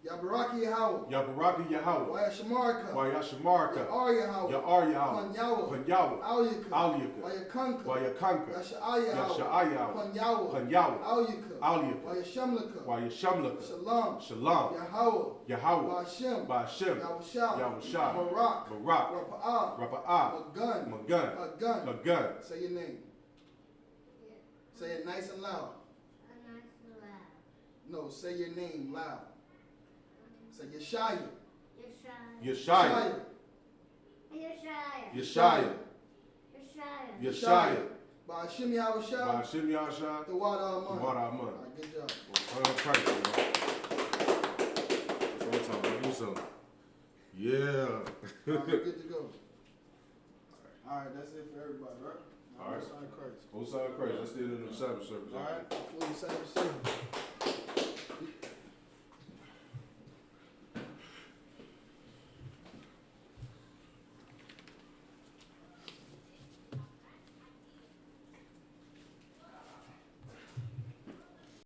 Yabaraki Yahweh. Yabaraka Yahweh. Wayashamaraka. Wayashamaraka. Ya'ar Yahweh. Ya'ar Yahweh. Pan Yahweh. Pan Yahweh. Al-Yaka. Al-Yaka. Wayakanka. Wayakanka. Yasha'a Yahweh. Yasha'a Yahweh. Pan Yahweh. Pan Yahweh. Al-Yaka. Al-Yaka. Wayashamlaka. Wayashamlaka. Shalom. Shalom. Yahweh. Yahweh. Ba'ashem. Ba'ashem. Yahushua. Yahushua. Barak. Barak. Rapa'ah. Rapa'ah. Magun. Magun. Pagun. Magun. Say your name. Say it nice and loud. No, say your name loud. Say Yeshaya. Yeshaya. Yeshaya. Yeshaya. Ba'ashem Yahushua. Ba'ashem Yahushua. The water Aman. The water Aman. All right, good job. All right, that's what I'm talking about. Do something. Yeah. All right, good to go. All right, that's it for everybody, right? All right. Most High in Christ. Most High in Christ. Let's stay in the Sabbath service. All right, Sabbath service.